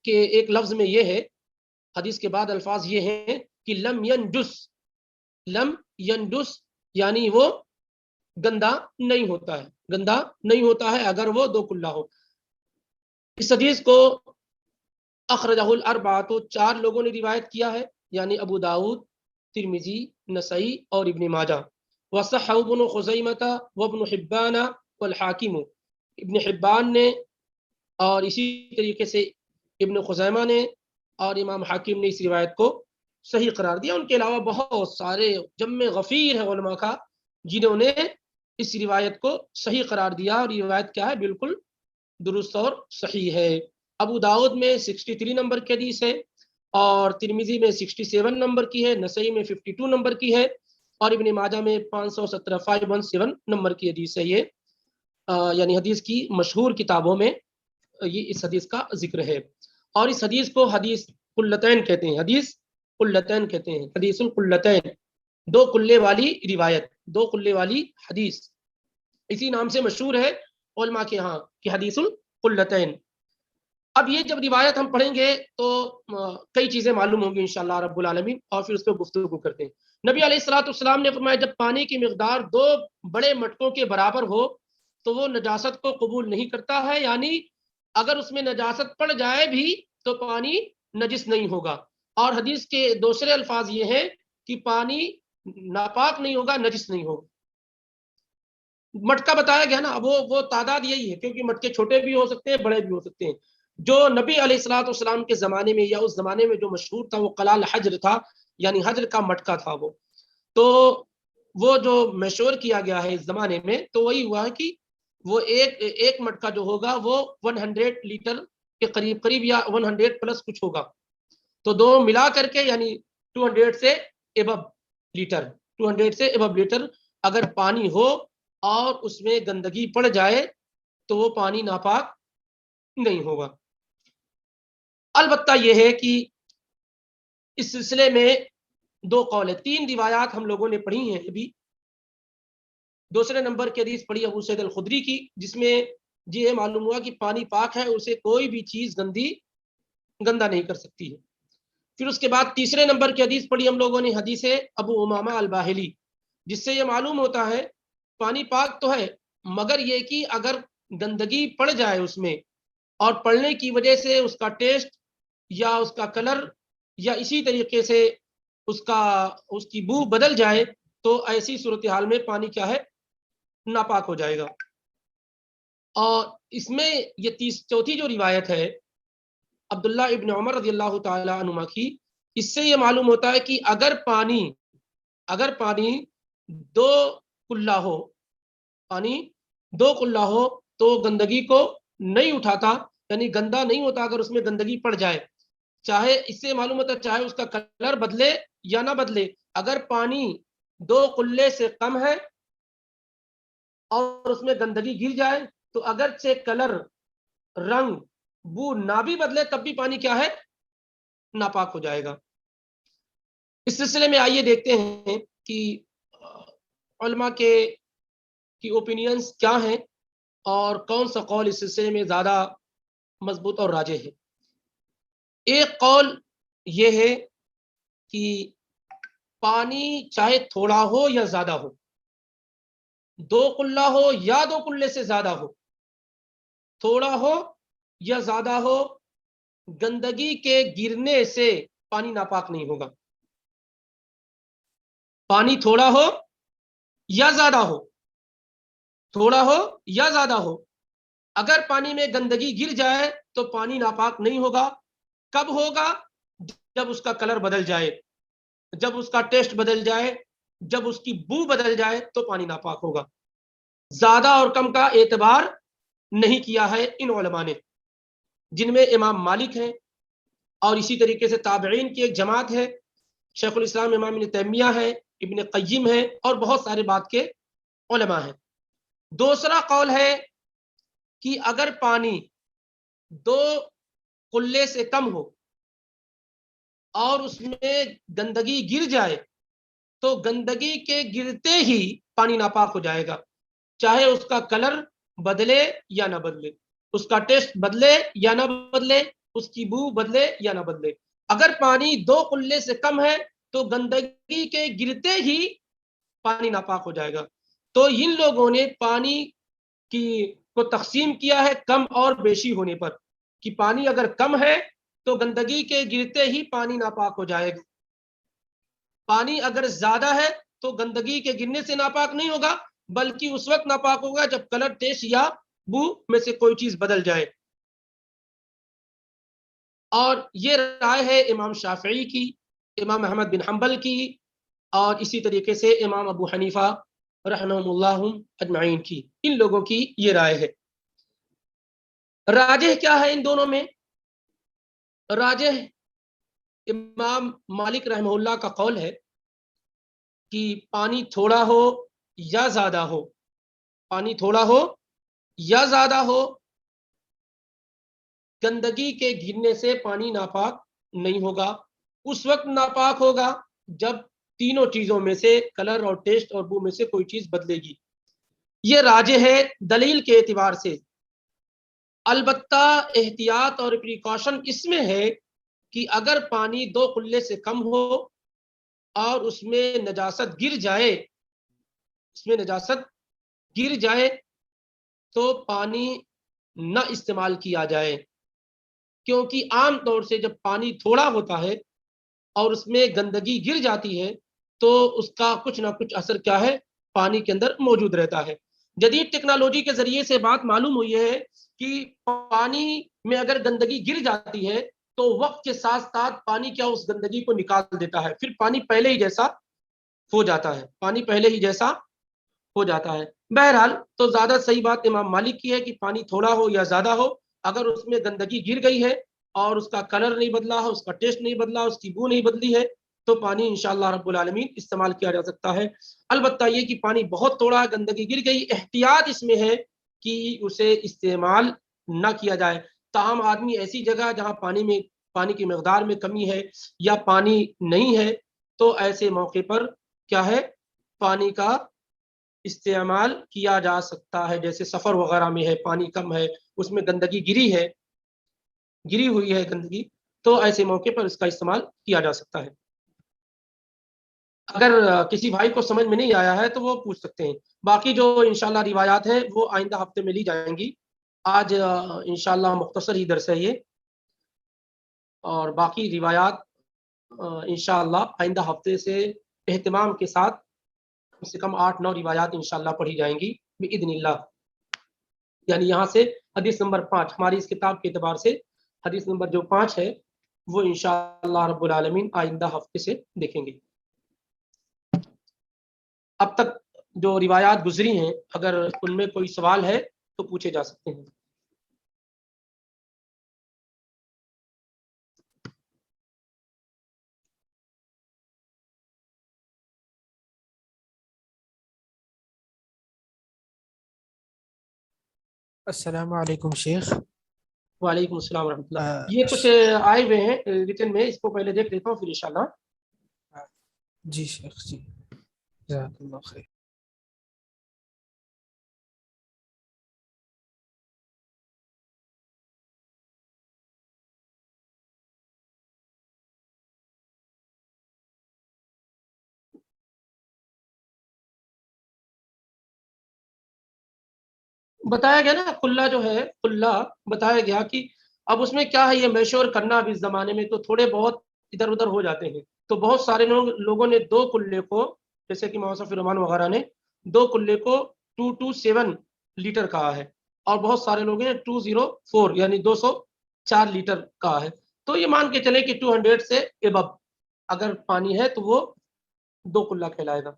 ایک لفظ میں یہ ہے، حدیث کے بعد الفاظ یہ ہیں کہ لم ینجس یعنی وہ گندا نہیں ہوتا ہے، گندا نہیں ہوتا ہے اگر وہ 2 کلہ ہو. اس حدیث کو اخرجہ الاربعۃ، 4 لوگوں نے روایت کیا ہے، یعنی ابو داؤد، ترمذی، نسائی اور ابن ماجہ. وصححہ ابن خزیمہ وابن حبان والحاکم، ابن حبان نے اور اسی طریقے سے ابن خزیمہ نے اور امام حاکم نے اس روایت کو صحیح قرار دیا. ان کے علاوہ بہت سارے جمع غفیر ہے علماء کا جنہوں نے اس روایت کو صحیح قرار دیا، اور یہ روایت کیا ہے، بالکل درست اور صحیح ہے. ابو داؤد میں 63 نمبر کی حدیث ہے، اور ترمذی میں 67 نمبر کی ہے، نسائی میں 52 نمبر کی ہے، اور ابن ماجہ میں 517 نمبر کی حدیث ہے. یہ یعنی حدیث کی مشہور کتابوں میں یہ اس حدیث کا ذکر ہے. اور اس حدیث کو حدیث قلتین کہتے ہیں، حدیث قلتین کہتے ہیں، حدیث القلتین، 2 کلے والی روایت، 2 کلے والی حدیث، اسی نام سے مشہور ہے علماء کے ہاں کہ حدیث القلتین. اب یہ جب روایت ہم پڑھیں گے تو کئی چیزیں معلوم ہوں گی انشاءاللہ رب العالمین، اور پھر اس پہ گفتگو کرتے ہیں. نبی علیہ الصلوۃ والسلام نے فرمایا جب پانی کی مقدار 2 بڑے مٹکوں کے برابر ہو تو وہ نجاست کو قبول نہیں کرتا ہے، یعنی اگر اس میں نجاست پڑ جائے بھی تو پانی نجس نہیں ہوگا. اور حدیث کے دوسرے الفاظ یہ ہیں کہ پانی ناپاک نہیں ہوگا، نجس نہیں ہوگا. مٹکا بتایا گیا نا، وہ تعداد یہی ہے، کیونکہ مٹکے چھوٹے بھی ہو سکتے ہیں، بڑے بھی ہو سکتے ہیں. جو نبی علیہ الصلوۃ والسلام کے زمانے میں یا اس زمانے میں جو مشہور تھا وہ قلال حجر تھا، یعنی حجر کا مٹکا تھا. وہ جو مشہور کیا گیا ہے اس زمانے میں، تو وہی ہوا ہے کہ وہ ایک مٹکا جو ہوگا وہ 100 لیٹر کے قریب یا 100 پلس کچھ ہوگا. تو 2 ملا کر کے یعنی 200 سے ابو لیٹر اگر پانی ہو اور اس میں گندگی پڑ جائے تو وہ پانی ناپاک نہیں ہوگا. البتہ یہ ہے کہ اس سلسلے میں 2 قول ہیں، 3 روایات ہم لوگوں نے پڑھی ہیں. ابھی دوسرے نمبر کی حدیث پڑھی ابو سعید الخدری کی، جس میں یہ معلوم ہوا کہ پانی پاک ہے، اسے کوئی بھی چیز گندا نہیں کر سکتی ہے. پھر اس کے بعد تیسرے نمبر کی حدیث پڑھی ہم لوگوں نے، حدیث ابو امامہ الباہلی، جس سے یہ معلوم ہوتا ہے پانی پاک تو ہے مگر یہ کہ اگر گندگی پڑ جائے اس میں اور پڑنے کی وجہ سے اس کا ٹیسٹ یا اس کا کلر یا اسی طریقے سے اس کی بو بدل جائے تو ایسی صورتحال میں پانی کیا ہے، ناپاک ہو جائے گا. اور اس میں یہ چوتھی جو روایت ہے عبداللہ ابن عمر رضی اللہ تعالی عنہما کی، اس سے یہ معلوم ہوتا ہے کہ اگر پانی 2 کلہ ہو، پانی 2 کلہ ہو تو گندگی کو نہیں اٹھاتا، یعنی گندا نہیں ہوتا اگر اس میں گندگی پڑ جائے. چاہے اس سے معلوم ہوتا ہے چاہے اس کا کلر بدلے یا نہ بدلے، اگر پانی 2 کلے سے کم ہے اور اس میں گندگی گر جائے تو اگرچہ کلر، رنگ، بو نہ بھی بدلے تب بھی پانی کیا ہے، ناپاک ہو جائے گا. اس سلسلے میں آئیے دیکھتے ہیں کہ علماء کی اوپینینز کیا ہیں اور کون سا قول اس سلسلے میں زیادہ مضبوط اور راجح ہے. ایک قول یہ ہے کہ پانی چاہے تھوڑا ہو یا زیادہ ہو، 2 کلہ ہو یا 2 کلے سے زیادہ ہو، تھوڑا ہو یا زیادہ ہو، گندگی کے گرنے سے پانی ناپاک نہیں ہوگا. پانی تھوڑا ہو یا زیادہ ہو، تھوڑا ہو یا زیادہ ہو، اگر پانی میں گندگی گر جائے تو پانی ناپاک نہیں ہوگا. کب ہوگا؟ جب اس کا کلر بدل جائے، جب اس کا ٹیسٹ بدل جائے، جب اس کی بو بدل جائے تو پانی ناپاک ہوگا. زیادہ اور کم کا اعتبار نہیں کیا ہے ان علماء نے، جن میں امام مالک ہیں اور اسی طریقے سے تابعین کی ایک جماعت ہے، شیخ الاسلام امام ابن تیمیہ ہے، ابن قیم ہے، اور بہت سارے بعد کے علماء ہیں. دوسرا قول ہے کہ اگر پانی 2 قلے سے کم ہو اور اس میں گندگی گر جائے تو گندگی کے گرتے ہی پانی ناپاک ہو جائے گا، چاہے اس کا کلر بدلے یا نہ بدلے، اس کا ٹیسٹ بدلے یا نہ بدلے، اس کی بو بدلے یا نہ بدلے۔ اگر پانی 2 قلے سے کم ہے تو گندگی کے گرتے ہی پانی ناپاک ہو جائے گا۔ تو ان لوگوں نے پانی کو تقسیم کیا ہے کم اور بیشی ہونے پر، کہ پانی اگر کم ہے تو گندگی کے گرتے ہی پانی ناپاک ہو جائے گا، پانی اگر زیادہ ہے تو گندگی کے گرنے سے ناپاک نہیں ہوگا، بلکہ اس وقت ناپاک ہوگا جب کلر، ٹیسٹ یا بو میں سے کوئی چیز بدل جائے۔ اور یہ رائے ہے امام شافعی کی، امام احمد بن حنبل کی، اور اسی طریقے سے امام ابو حنیفہ رحمہم اللہ اجمعین کی، ان لوگوں کی یہ رائے ہے۔ راجح کیا ہے ان دونوں میں؟ راجح امام مالک رحمہ اللہ کا قول ہے کہ پانی تھوڑا ہو یا زیادہ ہو، پانی تھوڑا ہو یا زیادہ ہو، گندگی کے گرنے سے پانی ناپاک نہیں ہوگا۔ اس وقت ناپاک ہوگا جب تینوں چیزوں میں سے، کلر اور ٹیسٹ اور بو میں سے کوئی چیز بدلے گی۔ یہ راجح ہے دلیل کے اعتبار سے۔ البتہ احتیاط اور پریکاشن اس میں ہے کہ اگر پانی 2 قلے سے کم ہو اور اس میں نجاست گر جائے تو پانی نہ استعمال کیا جائے، کیونکہ عام طور سے جب پانی تھوڑا ہوتا ہے اور اس میں گندگی گر جاتی ہے تو اس کا کچھ نہ کچھ اثر کیا ہے، پانی کے اندر موجود رہتا ہے۔ جدید ٹیکنالوجی کے ذریعے سے بات معلوم ہوئی ہے کہ پانی میں اگر گندگی گر جاتی ہے تو وقت کے ساتھ ساتھ پانی کیا اس گندگی کو نکال دیتا ہے، پھر پانی پہلے ہی جیسا ہو جاتا ہے۔ بہرحال تو زیادہ صحیح بات امام مالک کی ہے کہ پانی تھوڑا ہو یا زیادہ ہو، اگر اس میں گندگی گر گئی ہے اور اس کا کلر نہیں بدلا ہے، اس کا ٹیسٹ نہیں بدلا، اس کی بو نہیں بدلی ہے، تو پانی انشاءاللہ رب العالمین استعمال کیا جا سکتا ہے۔ البتہ یہ کہ پانی بہت تھوڑا، گندگی گر گئی، احتیاط اس میں ہے کہ اسے استعمال نہ کیا جائے۔ تاہم آدمی ایسی جگہ جہاں پانی کی مقدار میں کمی ہے یا پانی نہیں ہے تو ایسے موقع پر کیا ہے، پانی کا استعمال کیا جا سکتا ہے۔ جیسے سفر وغیرہ میں ہے، پانی کم ہے، اس میں گندگی گری ہوئی ہے گندگی، تو ایسے موقع پر اس کا استعمال کیا جا سکتا ہے۔ اگر کسی بھائی کو سمجھ میں نہیں آیا ہے تو وہ پوچھ سکتے ہیں۔ باقی جو انشاءاللہ روایات ہیں وہ آئندہ ہفتے میں لی جائیں گی۔ آج انشاءاللہ مختصر ہی درس ہے یہ، اور باقی روایات انشاءاللہ آئندہ ہفتے سے اہتمام کے ساتھ کم سے کم 8-9 روایات انشاءاللہ پڑھی جائیں گی باذن اللہ۔ یعنی یہاں سے حدیث نمبر 5 ہماری اس کتاب کے اعتبار سے حدیث نمبر جو 5 ہے وہ انشاءاللہ رب العالمین آئندہ ہفتے سے دیکھیں گے۔ اب تک جو روایات گزری ہیں اگر ان میں کوئی سوال ہے تو پوچھے جا سکتے ہیں۔ السلام علیکم شیخ۔ وعلیکم السلام ورحمۃ اللہ۔ یہ کچھ آئے ہوئے ہیں ریٹن میں، اس کو پہلے دیکھ لیتا ہوں پھر انشاءاللہ۔ جی شیخ، جی جزاک اللہ خیر۔ بتایا گیا نا قلہ جو ہے، قلہ بتایا گیا کہ اب اس میں کیا ہے، یہ میشور کرنا اب اس زمانے میں تو تھوڑے بہت ادھر ادھر ہو جاتے ہیں، تو بہت سارے لوگوں نے 2 قلے کو، جیسے کہ موصف الرحمان وغیرہ نے 2 قلے کو 227 لیٹر کہا ہے، اور بہت سارے لوگوں نے 204 یعنی 204 لیٹر کہا ہے۔ تو یہ مان کے چلے کہ 200 سے ابب اگر پانی ہے تو وہ 2 قلہ کہلائے گا۔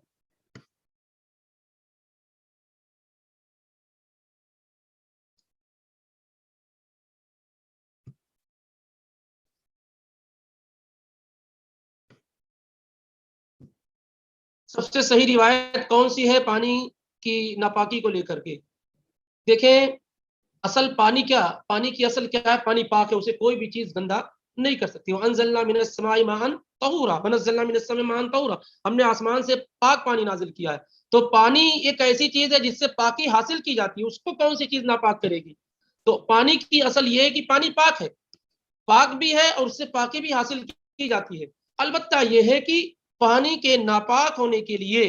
سب سے صحیح روایت کون سی ہے پانی کی ناپاکی کو لے کر کے؟ دیکھیں، اصل پانی کیا، پانی کی اصل کیا ہے؟ پانی پاک ہے، اسے کوئی بھی چیز گندا نہیں کر سکتی. وَأَنزَلْنَا مِنَ السَّمَاءِ مَاءً طَهُورًا وَنَزَّلْنَا مِنَ السَّمَاءِ مَاءً طَهُورًا. ہم نے آسمان سے پاک پانی نازل کیا ہے. تو پانی ایک ایسی چیز ہے جس سے پاکی حاصل کی جاتی ہے، اس کو کون سی چیز ناپاک کرے گی؟ تو پانی کی اصل یہ ہے کہ پانی پاک ہے، پاک بھی ہے اور اس سے پاکی بھی حاصل کی جاتی ہے. البتہ یہ ہے کہ پانی کے ناپاک ہونے کے لیے،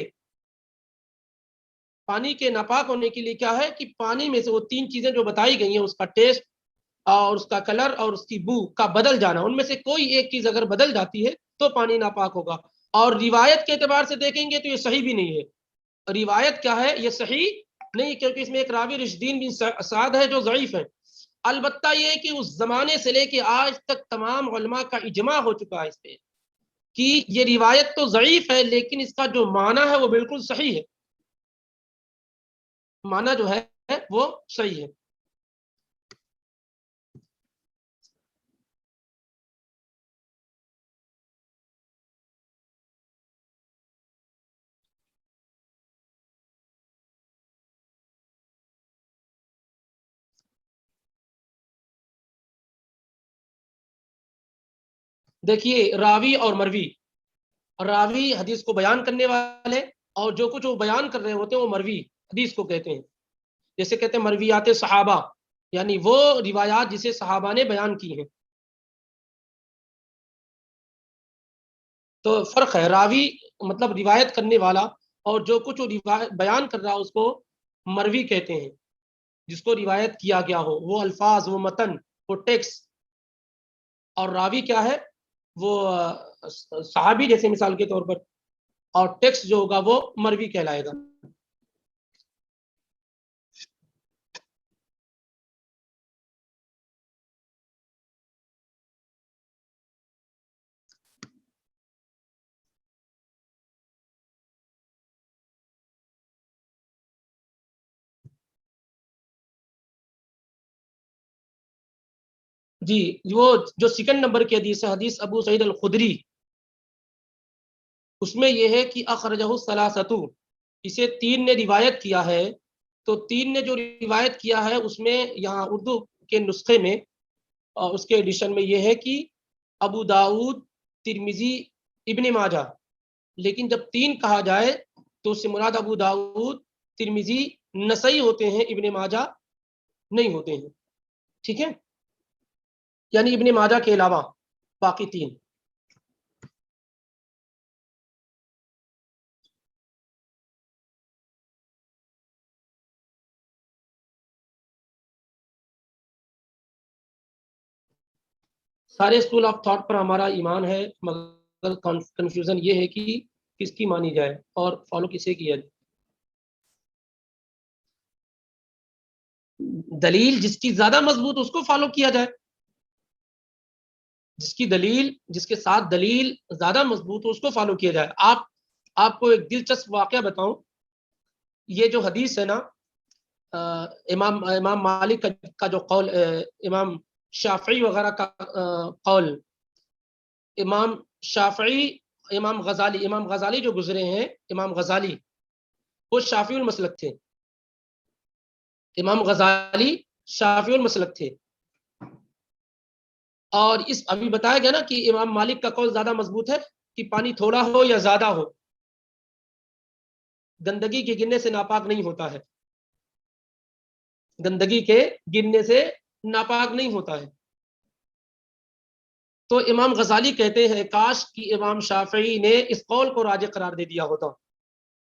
پانی کے ناپاک ہونے کے لیے کیا ہے کہ پانی میں سے وہ 3 چیزیں جو بتائی گئی ہیں، اس کا ٹیسٹ اور اس کا کلر اور اس کی بو کا بدل جانا، ان میں سے کوئی ایک چیز اگر بدل جاتی ہے تو پانی ناپاک ہوگا. اور روایت کے اعتبار سے دیکھیں گے تو یہ صحیح بھی نہیں ہے. روایت کیا ہے؟ یہ صحیح نہیں، کیونکہ اس میں ایک راوی رشدین بن سعد ہے جو ضعیف ہے. البتہ یہ کہ اس زمانے سے لے کے آج تک تمام علماء کا اجماع ہو چکا ہے اس پہ کہ یہ روایت تو ضعیف ہے لیکن اس کا جو معنی ہے وہ بالکل صحیح ہے، معنی جو ہے وہ صحیح ہے. دیکھیے راوی اور مروی، راوی حدیث کو بیان کرنے والے، اور جو کچھ وہ بیان کر رہے ہوتے ہیں وہ مروی حدیث کو کہتے ہیں. جیسے کہتے ہیں مرویات صحابہ، یعنی وہ روایات جسے صحابہ نے بیان کی ہیں. تو فرق ہے، راوی مطلب روایت کرنے والا، اور جو کچھ وہ بیان کر رہا اس کو مروی کہتے ہیں، جس کو روایت کیا گیا ہو، وہ الفاظ، وہ متن، وہ ٹیکسٹ. اور راوی کیا ہے؟ وہ صحابی جیسے مثال کے طور پر، اور ٹیکسٹ جو ہوگا وہ مروی کہلائے گا. جی وہ جو سیکنڈ نمبر کی حدیث ہے، حدیث ابو سعید الخدری، اس میں یہ ہے کہ اخرجہ الثلاثۃ، اسے 3 نے روایت کیا ہے. تو 3 نے جو روایت کیا ہے اس میں یہاں اردو کے نسخے میں اور اس کے ایڈیشن میں یہ ہے کہ ابو داؤد، ترمذی، ابن ماجہ. لیکن جب 3 کہا جائے تو اس سے مراد ابو داؤد، ترمذی، نسائی ہوتے ہیں، ابن ماجہ نہیں ہوتے ہیں. ٹھیک ہے، یعنی ابن ماجہ کے علاوہ باقی 3. سارے اسکول آف تھاٹ پر ہمارا ایمان ہے، مگر کنفیوژن یہ ہے کہ کس کی مانی جائے اور فالو کسے کیا جائے. دلیل جس کی زیادہ مضبوط اس کو فالو کیا جائے، جس کی دلیل، جس کے ساتھ دلیل زیادہ مضبوط ہو اس کو فالو کیا جائے. آپ کو ایک دلچسپ واقعہ بتاؤں. یہ جو حدیث ہے نا، امام مالک کا جو قول، امام شافعی وغیرہ کا قول، امام شافعی، امام غزالی جو گزرے ہیں، امام غزالی وہ شافعی المسلک تھے. امام غزالی شافعی المسلک تھے. اور اس ابھی بتایا گیا نا کہ امام مالک کا قول زیادہ مضبوط ہے کہ پانی تھوڑا ہو یا زیادہ ہو، گندگی کے گرنے سے ناپاک نہیں ہوتا ہے، گندگی کے گرنے سے ناپاک نہیں ہوتا ہے. تو امام غزالی کہتے ہیں کاش کہ امام شافعی نے اس قول کو راجح قرار دے دیا ہوتا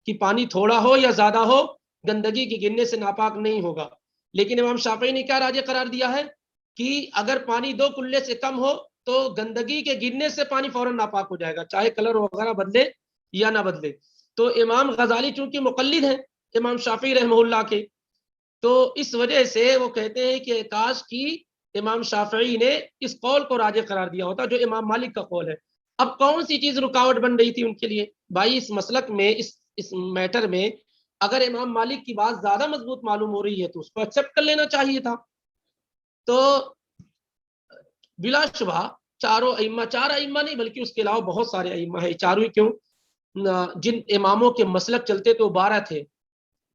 کہ پانی تھوڑا ہو یا زیادہ ہو، گندگی کے گرنے سے ناپاک نہیں ہوگا. لیکن امام شافعی نے کیا راجح قرار دیا ہے کہ اگر پانی 2 کلے سے کم ہو تو گندگی کے گرنے سے پانی فوراً ناپاک ہو جائے گا، چاہے کلر وغیرہ بدلے یا نہ بدلے. تو امام غزالی چونکہ مقلد ہیں امام شافعی رحمہ اللہ کے، تو اس وجہ سے وہ کہتے ہیں کہ کاش کی امام شافعی نے اس قول کو راجح قرار دیا ہوتا جو امام مالک کا قول ہے. اب کون سی چیز رکاوٹ بن رہی تھی ان کے لیے؟ بھائی اس مسلک میں، اس میٹر میں اگر امام مالک کی بات زیادہ مضبوط معلوم ہو رہی ہے تو اس کو ایکسپٹ کر لینا چاہیے تھا. تو بلا شبہ 4 ائمہ نہیں بلکہ اس کے علاوہ بہت سارے ائمہ ہیں. 4 ہی کیوں، جن اماموں کے مسلک چلتے تو 12 تھے.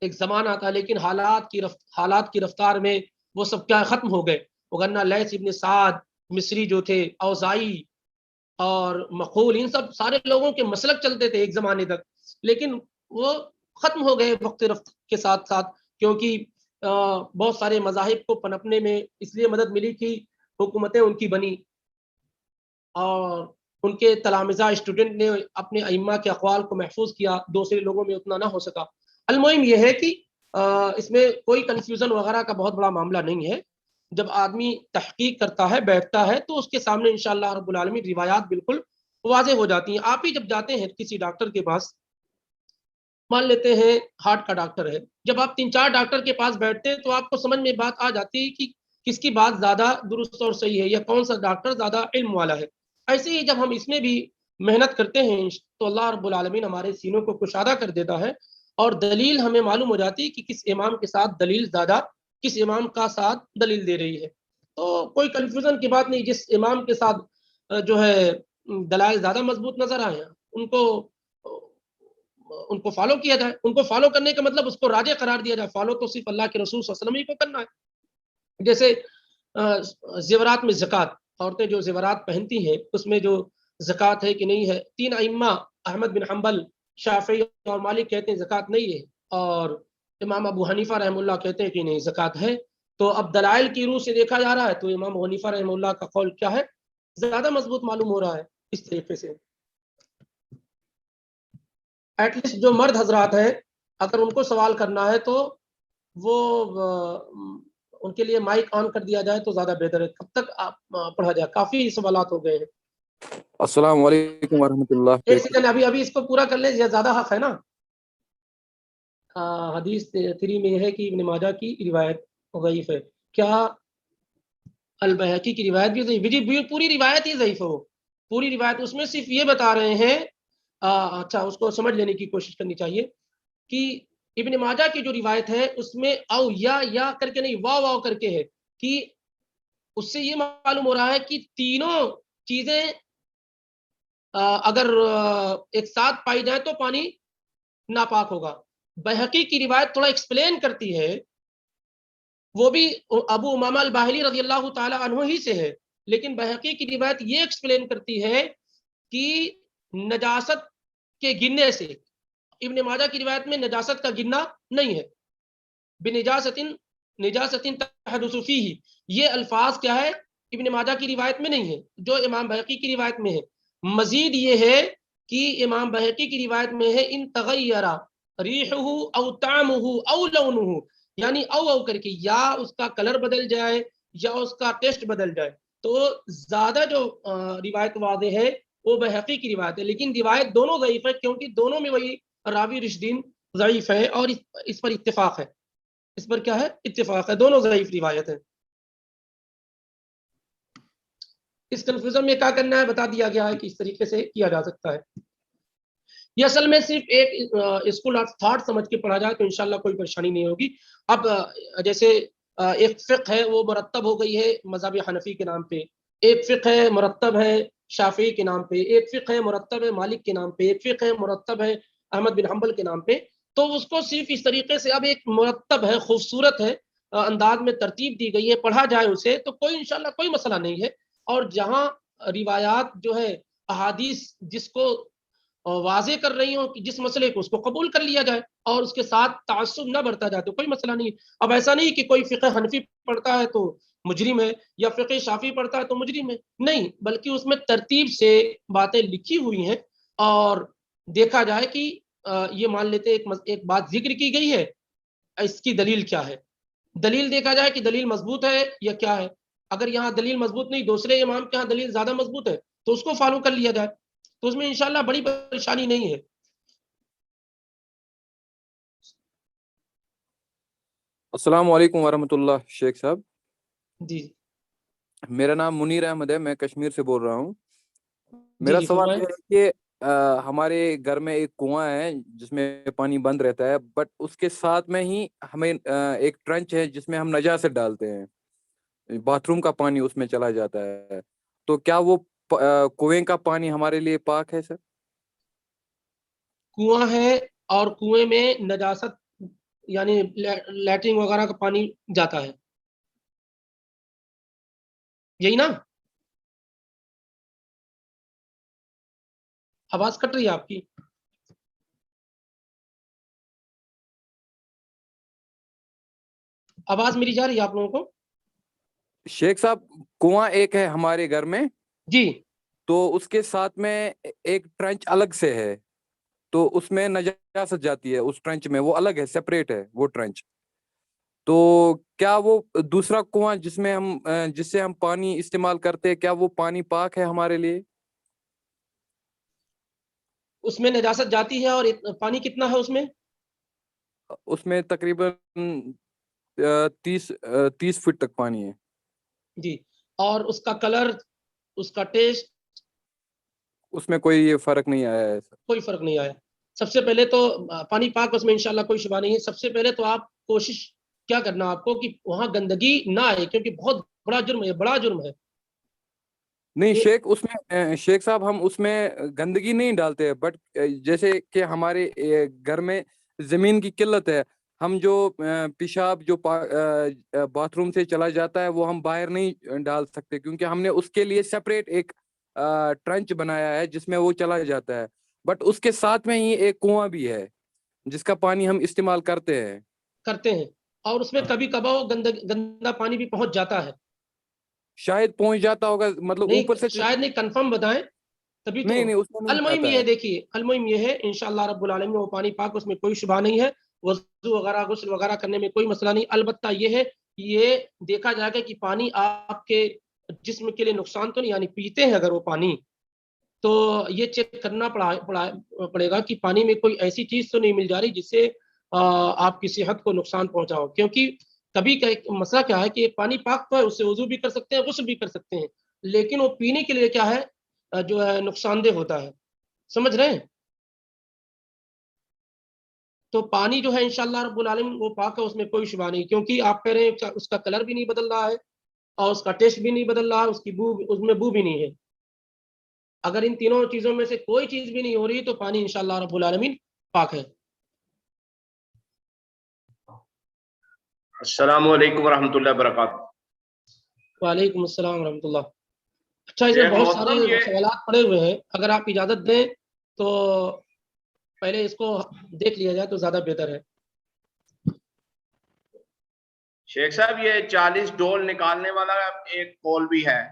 ایک زمانہ تھا لیکن حالات کی رفتار میں وہ سب کیا ختم ہو گئے، وگرنہ لیث ابن سعد مصری جو تھے، اوزائی اور مقول، ان سب سارے لوگوں کے مسلک چلتے تھے ایک زمانے تک، لیکن وہ ختم ہو گئے وقت رفت کے ساتھ ساتھ، کیونکہ بہت سارے مذاہب کو پنپنے میں اس لیے مدد ملی کہ حکومتیں ان کی بنی اور ان کے تلامذہ اسٹوڈنٹ نے اپنے ائمہ کے اقوال کو محفوظ کیا، دوسرے لوگوں میں اتنا نہ ہو سکا۔ المہم یہ ہے کہ اس میں کوئی کنفیوژن وغیرہ کا بہت بڑا معاملہ نہیں ہے، جب آدمی تحقیق کرتا ہے بیٹھتا ہے تو اس کے سامنے انشاءاللہ رب العالمین روایات بالکل واضح ہو جاتی ہیں۔ آپ ہی جب جاتے ہیں کسی ڈاکٹر کے پاس، مان لیتے ہیں ہارٹ کا ڈاکٹر ہے، جب آپ 3-4 ڈاکٹر کے پاس بیٹھتے ہیں تو آپ کو سمجھ میں بات آ جاتی ہے کہ کس کی بات زیادہ درست اور صحیح ہے یا کون سا ڈاکٹر زیادہ علم والا ہے۔ ایسے ہی جب ہم اس میں بھی محنت کرتے ہیں تو اللہ رب العالمین ہمارے سینوں کو کشادہ کر دیتا ہے اور دلیل ہمیں معلوم ہو جاتی ہے کہ کس امام کے ساتھ دلیل زیادہ، کس امام کا ساتھ دلیل دے رہی ہے۔ تو کوئی کنفیوژن کی بات نہیں، جس امام کے ساتھ جو ہے دلائل زیادہ مضبوط نظر آئے ان کو فالو کیا جائے۔ ان کو فالو کرنے کا مطلب اس کو راجع قرار دیا جائے، فالو تو صرف اللہ کے رسول صلی اللہ علیہ وسلم ہی کو کرنا ہے۔ جیسے زیورات میں زکوٰۃ، عورتیں جو زیورات پہنتی ہیں اس میں جو زکوٰۃ ہے کہ نہیں ہے، 3 ائمہ احمد بن حنبل، شافعی اور مالک کہتے ہیں زکوٰۃ نہیں ہے، اور امام ابو حنیفہ رحمہ اللہ کہتے ہیں کہ نہیں زکوٰۃ ہے۔ تو اب دلائل کی روح سے دیکھا جا رہا ہے تو امام ابو حنیفہ رحمہ اللہ کا قول کیا ہے، زیادہ مضبوط معلوم ہو رہا ہے۔ اس طریقے سے ایٹ لیسٹ جو مرد حضرات ہیں اگر ان کو سوال کرنا ہے تو وہ ان کے لیے مائک آن کر دیا جائے تو زیادہ بہتر ہے۔ کب تک پڑھا جائے، کافی سوالات ہو گئے ہیں۔ السلام علیکم ورحمۃ اللہ۔ ایک سیکنڈ، ابھی اس کو پورا کر لیں، یہ زیادہ حق ہے نا۔ حدیث 3 میں یہ ہے کہ ابن ماجہ کی روایت ضعیف ہے، کیا البیہقی کی روایت بھی ضعیف؟ جی پوری روایت ہی ضعیف ہو، پوری روایت، اس میں صرف یہ بتا رہے ہیں، اچھا اس کو سمجھ لینے کی کوشش کرنی چاہیے کہ ابن ماجہ کی جو روایت ہے اس میں او یا کر کے نہیں، واو کر کے ہے، کہ اس سے یہ معلوم ہو رہا ہے کہ تینوں چیزیں اگر ایک ساتھ پائی جائے تو پانی ناپاک ہوگا۔ بہقی کی روایت تھوڑا ایکسپلین کرتی ہے، وہ بھی ابو امامہ الباہلی رضی اللہ تعالی عنہ ہی سے ہے، لیکن بہقی کی روایت یہ ایکسپلین کرتی ہے کہ نجاست کے گننے سے، ابن ماجہ کی روایت میں نجاست کا گننا نہیں ہے، نجاست تحدث فیہ، یہ الفاظ کیا ہے ابن ماجہ کی روایت میں نہیں ہے، جو امام بہقی کی روایت میں ہے۔ مزید یہ ہے کہ امام بہقی کی روایت میں ہے ان تغیر ریحہ او طعمہ او لونہ، یعنی او کر کے یا اس کا کلر بدل جائے یا اس کا ٹیسٹ بدل جائے، تو زیادہ جو روایت واضح ہے وہ بہقی کی روایت ہے، لیکن روایت دونوں ضعیف ہے کیونکہ دونوں میں وہی راوی رشدین ضعیف ہے، اور اس پر اتفاق ہے، اس پر کیا ہے اتفاق ہے، دونوں ضعیف روایت ہے۔ اس کنفیوژن میں کیا کرنا ہے بتا دیا گیا ہے کہ اس طریقے سے کیا جا سکتا ہے۔ یہ اصل میں صرف ایک اسکول آف تھاٹ سمجھ کے پڑھا جائے تو انشاءاللہ کوئی پریشانی نہیں ہوگی۔ اب جیسے ایک فقہ ہے وہ مرتب ہو گئی ہے مذہب حنفی کے نام پہ، ایک فقہ ہے مرتب ہے شافعی کے نام پہ، ایک فقہ ہے مرتب ہے مالک کے نام پہ، ایک فقہ ہے مرتب ہے احمد بن حنبل کے نام پہ، تو اس کو صرف اس طریقے سے اب ایک مرتب ہے، خوبصورت ہے، انداز میں ترتیب دی گئی ہے، پڑھا جائے اسے تو کوئی انشاءاللہ کوئی مسئلہ نہیں ہے۔ اور جہاں روایات جو ہے احادیث جس کو واضح کر رہی ہوں کہ جس مسئلے کو اس کو قبول کر لیا جائے اور اس کے ساتھ تعصب نہ برتا جائے تو کوئی مسئلہ نہیں۔ اب ایسا نہیں کہ کوئی فقہ حنفی پڑھتا ہے تو مجرم ہے یا فقہ شافعی پڑھتا ہے تو مجرم ہے، نہیں، بلکہ اس میں ترتیب سے باتیں لکھی ہوئی ہیں اور دیکھا جائے کہ یہ مان لیتے ایک بات ذکر کی گئی ہے، اس کی دلیل کیا ہے، دلیل دیکھا جائے کہ دلیل مضبوط ہے یا کیا ہے۔ اگر یہاں دلیل مضبوط نہیں، دوسرے امام کے ہاں دلیل زیادہ مضبوط ہے تو اس کو فالو کر لیا جائے، تو اس میں انشاءاللہ بڑی پریشانی نہیں ہے۔ السلام علیکم ورحمۃ اللہ شیخ صاحب۔ جی میرا نام منیر احمد ہے، میں کشمیر سے بول رہا ہوں۔ جی میرا جی سوال فرمائیں۔ یہ ہے کہ ہمارے گھر میں ایک کنواں ہے جس میں پانی بند رہتا ہے، بٹ اس کے ساتھ میں ہی ہمیں ایک ٹرنچ ہے جس میں ہم نجاست ڈالتے ہیں، باتھ روم کا پانی اس میں چلا جاتا ہے، تو کیا وہ کنویں کا پانی ہمارے لیے پاک ہے سر؟ کنواں ہے اور کنویں میں نجاست یعنی لیٹرنگ وغیرہ کا پانی جاتا ہے، یہی نا؟ آواز کٹ رہی ہے آپ کی. آواز میری جا رہی ہے آپ لوگوں کو؟ شیخ صاحب کنواں ایک ہے ہمارے گھر میں, جی تو اس کے ساتھ میں ایک ٹرنچ الگ سے ہے, تو اس میں نجاست جاتی ہے, اس ٹرنچ میں وہ الگ ہے, سیپریٹ ہے وہ ٹرنچ. تو کیا وہ دوسرا کنواں جس سے ہم پانی استعمال کرتے ہیں, کیا وہ پانی پاک ہے ہمارے لیے؟ اس میں نجاست جاتی ہے. اور پانی کتنا ہے اس میں؟ اس میں تقریباً 30 فٹ تک پانی ہے. جی. اور اس کا کلر, اس کا ٹیسٹ؟ اس میں کوئی فرق نہیں آیا ہے سر. کوئی فرق نہیں آیا. سب سے پہلے تو پانی پاک اس میں انشاءاللہ کوئی شبہ نہیں ہے. سب سے پہلے تو آپ کوشش کیا کرنا آپ کو کہ وہاں گندگی نہ آئے, کیونکہ بہت بڑا جرم ہے, بڑا جرم ہے. نہیں شیخ, اس میں شیخ صاحب ہم اس میں گندگی نہیں ڈالتے, بٹ جیسے کہ ہمارے گھر میں زمین کی قلت ہے, ہم جو پیشاب جو باتھ روم سے چلا جاتا ہے وہ ہم باہر نہیں ڈال سکتے, کیونکہ ہم نے اس کے لیے سیپریٹ ایک ٹرنچ بنایا ہے جس میں وہ چلا جاتا ہے. بٹ اس کے ساتھ میں ہی ایک کنواں بھی ہے جس کا پانی ہم استعمال کرتے ہیں. اور اس میں کبھی کبھار گندا پانی بھی پہنچ جاتا ہے. شاید پہنچ جاتا ہوگا, مطلب اوپر سے. نہیں شاید نہیں, کنفرم بتائیں تبھی تو. نہیں اس میں نہیں المہم جاتا یہ ہے. دیکھیے, المہم یہ ہے انشاءاللہ رب العالمین وہ پانی پاک, اس میں کوئی شبہ نہیں ہے. وضو وغیرہ غسل وغیرہ کرنے میں کوئی مسئلہ نہیں. البتہ یہ ہے یہ دیکھا جائے گا کہ پانی آپ کے جسم کے لیے نقصان تو نہیں, یعنی پیتے ہیں اگر وہ پانی تو یہ چیک کرنا پڑے گا کہ پانی میں کوئی ایسی چیز تو نہیں مل جا رہی جس سے آپ کی صحت کو نقصان پہنچاؤ. کیونکہ کبھی مسئلہ کیا ہے کہ ایک پانی پاک تو ہے, اس سے وضو بھی کر سکتے ہیں, غسل بھی کر سکتے ہیں, لیکن وہ پینے کے لیے کیا ہے جو ہے نقصان دہ ہوتا ہے. سمجھ رہے ہیں؟ تو پانی جو ہے انشاءاللہ رب العالمین وہ پاک ہے, اس میں کوئی شبہ نہیں. کیونکہ آپ کہہ رہے ہیں اس کا کلر بھی نہیں بدل رہا ہے اور اس کا ٹیسٹ بھی نہیں بدل رہا ہے, اس میں بو بھی نہیں ہے. اگر ان تینوں چیزوں میں سے کوئی چیز بھی نہیں ہو رہی تو پانی انشاءاللہ رب العالمین پاک ہے. السلام علیکم ورحمۃ اللہ وبرکاتہ. وعلیکم السلام ورحمۃ اللہ. اچھا, اس میں بہت سارے سوالات پڑے ہوئے ہیں, اگر آپ اجازت دیں تو پہلے اس کو دیکھ لیا جائے تو زیادہ بہتر ہے. شیخ صاحب یہ 40 ڈول نکالنے والا ایک کول بھی ہے.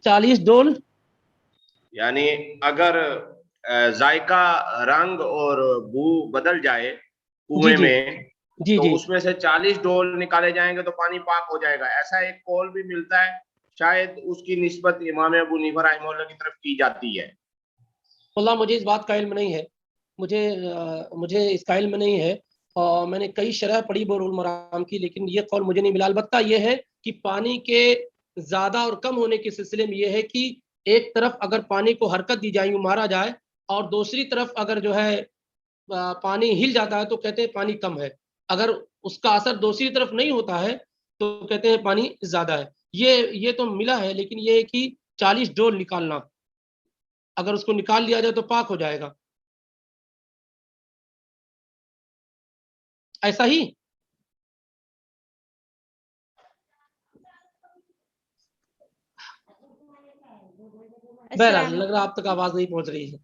40 ڈول یعنی اگر ذائقہ, رنگ اور بو بدل جائے کنویں میں تو اس میں سے 40 ڈول نکالے جائیں گے تو پانی پاک ہو جائے گا. ایسا ایک کول بھی ملتا ہے, شاید اس کی نسبت امام ابو حنیفہ رحمہ اللہ کی طرف کی جاتی ہے. واللہ مجھے اس بات کا علم نہیں ہے, مجھے اس کا علم نہیں ہے, اور میں نے کئی شرح پڑھی بلوغ المرام کی, لیکن یہ قول مجھے نہیں ملا. البتہ یہ ہے کہ پانی کے زیادہ اور کم ہونے کے سلسلے میں یہ ہے کہ ایک طرف اگر پانی کو حرکت دی جائے, مارا جائے, اور دوسری طرف اگر جو ہے پانی ہل جاتا ہے تو کہتے ہیں پانی کم ہے. اگر اس کا اثر دوسری طرف نہیں ہوتا ہے تو کہتے ہیں پانی زیادہ ہے. یہ تو ملا ہے, لیکن یہ ہے کہ 40 ڈول نکالنا, اگر اس کو نکال لیا جائے تو پاک ہو جائے گا. ایسا ہی بہرحال لگ رہا آپ تک آواز نہیں پہنچ رہی ہے.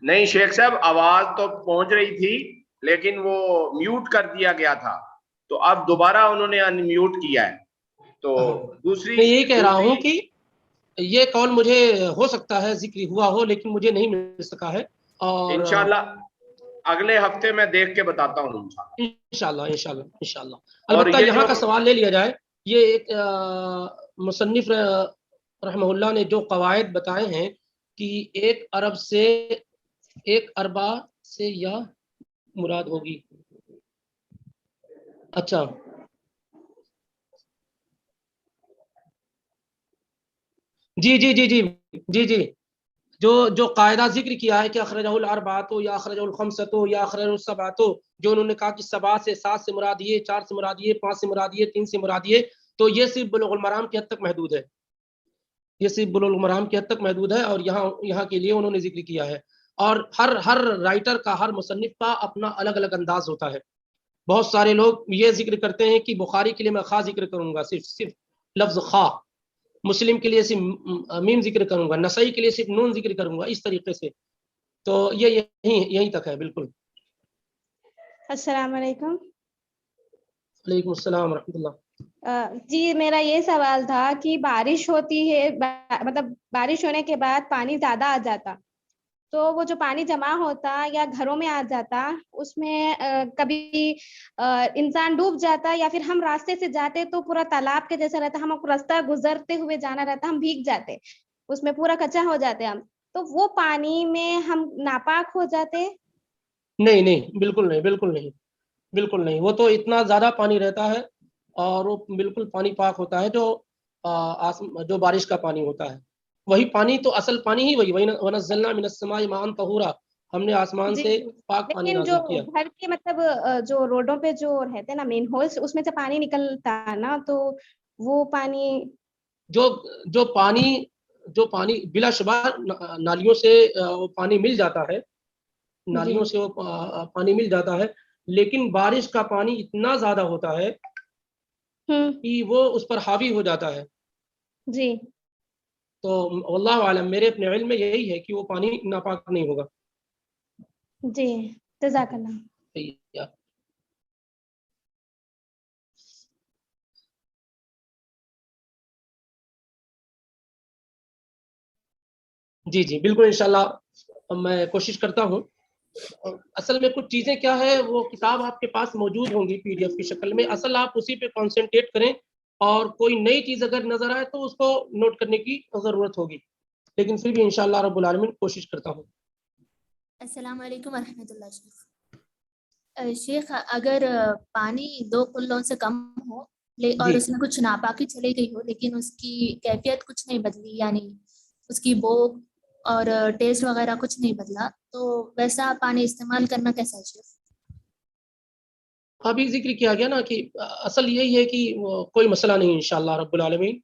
نہیں شیخ صاحب, آواز تو پہنچ رہی تھی لیکن وہ میوٹ کر دیا گیا تھا, تو اب دوبارہ انہوں نے ان میوٹ کیا ہے. تو دوسری میں یہی کہہ رہا ہوں کہ یہ قول مجھے ہو سکتا ہے ذکر ہوا ہو, لیکن مجھے نہیں مل سکا ہے. اور انشاءاللہ اگلے ہفتے میں دیکھ کے بتاتا ہوں انشاءاللہ. البتہ یہاں کا سوال لے لیا جائے, یہ ایک مصنف رحمہ اللہ نے جو قواعد بتائے ہیں کہ 1 ارب سے 1 اربہ سے یا مراد ہوگی. اچھا جی جو قاعدہ ذکر کیا ہے کہ اخرجہ الاربعۃ یا اخرجہ الخمسۃ یا اخرجہ السبعۃ, جو انہوں نے کہا کہ 7 سے 7 سے مراد یہ, 4 سے مراد یہ, 5 سے مراد یہ, 3 سے مراد یہ, تو یہ صرف بلوغ المرام کی حد تک محدود ہے. یہ صرف بلوغ المرام کی حد تک محدود ہے, اور یہاں کے لیے انہوں نے ذکر کیا ہے. اور ہر رائٹر کا, ہر مصنف کا اپنا الگ الگ انداز ہوتا ہے. بہت سارے لوگ یہ ذکر کرتے ہیں کہ بخاری کے لیے میں خا ذکر کروں گا، صرف لفظ خا، مسلم کے لیے صرف میم ذکر کروں گا، نسائی کے لیے صرف نون ذکر کروں گا، اس طریقے سے. تو یہ یہیں تک ہے. بالکل. السلام علیکم. وعلیکم السلام ورحمۃ اللہ. جی میرا یہ سوال تھا کہ بارش ہوتی ہے، مطلب بارش ہونے کے بعد پانی زیادہ آ جاتا، تو وہ جو پانی جمع ہوتا یا گھروں میں آ جاتا، اس میں کبھی انسان ڈوب جاتا، یا پھر ہم راستے سے جاتے تو پورا تالاب کے جیسا رہتا، ہم راستہ گزرتے ہوئے جانا رہتا، ہم بھیگ جاتے، اس میں پورا کچا ہو جاتے ہم، تو وہ پانی میں ہم ناپاک ہو جاتے؟ نہیں، بالکل نہیں، بالکل نہیں، بالکل نہیں. وہ تو اتنا زیادہ پانی رہتا ہے اور وہ بالکل پانی پاک ہوتا ہے جو بارش کا پانی ہوتا ہے. وہی پانی تو اصل پانی ہی وہی وَنَزَّلْنَا مِنَ السَّمَاءِ مَاءً طَهُورًا، ہم نے آسمان سے پاک پانی لیکن جو نازل کیا. گھر کے مطلب جو روڈوں پہ جو رہتے نا مین ہولس، اس میں سے پانی نکلتا نا، تو وہ پانی جو پانی بلا شبہ نالیوں سے وہ پانی مل جاتا ہے، نالیوں سے وہ پانی مل جاتا ہے، لیکن بارش کا پانی اتنا زیادہ ہوتا ہے کہ وہ اس پر حاوی ہو جاتا ہے. جی تو واللہ عالم، میرے اپنے علم میں یہی ہے کہ وہ پانی ناپاک نہیں ہوگا. جی جزاک اللہ. جی بالکل، انشاءاللہ میں کوشش کرتا ہوں. اصل میں کچھ چیزیں کیا ہے، وہ کتاب آپ کے پاس موجود ہوں گی PDF کی شکل میں، اصل آپ اسی پہ کانسنٹریٹ کریں، اور کوئی نئی چیز اگر نظر آئے تو اس کو نوٹ کرنے کی ضرورت ہوگی، لیکن پھر بھی انشاءاللہ رب العالمین کوشش کرتا ہوں. السلام علیکم ورحمۃ اللہ. شیخ اگر پانی 2 کلوں سے کم ہو اور اس میں کچھ ناپاکی چلی گئی ہو، لیکن اس کی کیفیت کچھ نہیں بدلی، یعنی اس کی بو اور ٹیسٹ وغیرہ کچھ نہیں بدلا، تو ویسا پانی استعمال کرنا کیسا ہے شیخ؟ ابھی ذکر کیا گیا نا کہ اصل یہی ہے کہ کوئی مسئلہ نہیں انشاءاللہ رب العالمین،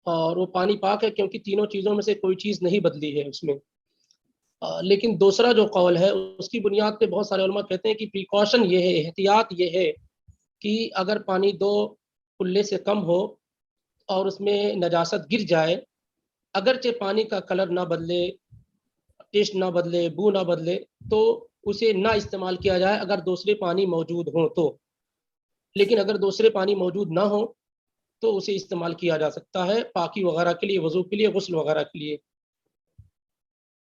اور وہ پانی پاک ہے کیونکہ تینوں چیزوں میں سے کوئی چیز نہیں بدلی ہے اس میں. لیکن دوسرا جو قول ہے اس کی بنیاد پہ بہت سارے علماء کہتے ہیں کہ پریکاشن یہ ہے، احتیاط یہ ہے کہ اگر پانی 2 کلے سے کم ہو اور اس میں نجاست گر جائے، اگرچہ پانی کا کلر نہ بدلے، ٹیسٹ نہ بدلے، بو نہ بدلے، تو اسے نہ استعمال کیا جائے اگر دوسرے پانی موجود ہوں تو. لیکن اگر دوسرے پانی موجود نہ ہو تو اسے استعمال کیا جا سکتا ہے پاکی وغیرہ کے لیے، وضو کے لیے، غسل وغیرہ کے لیے.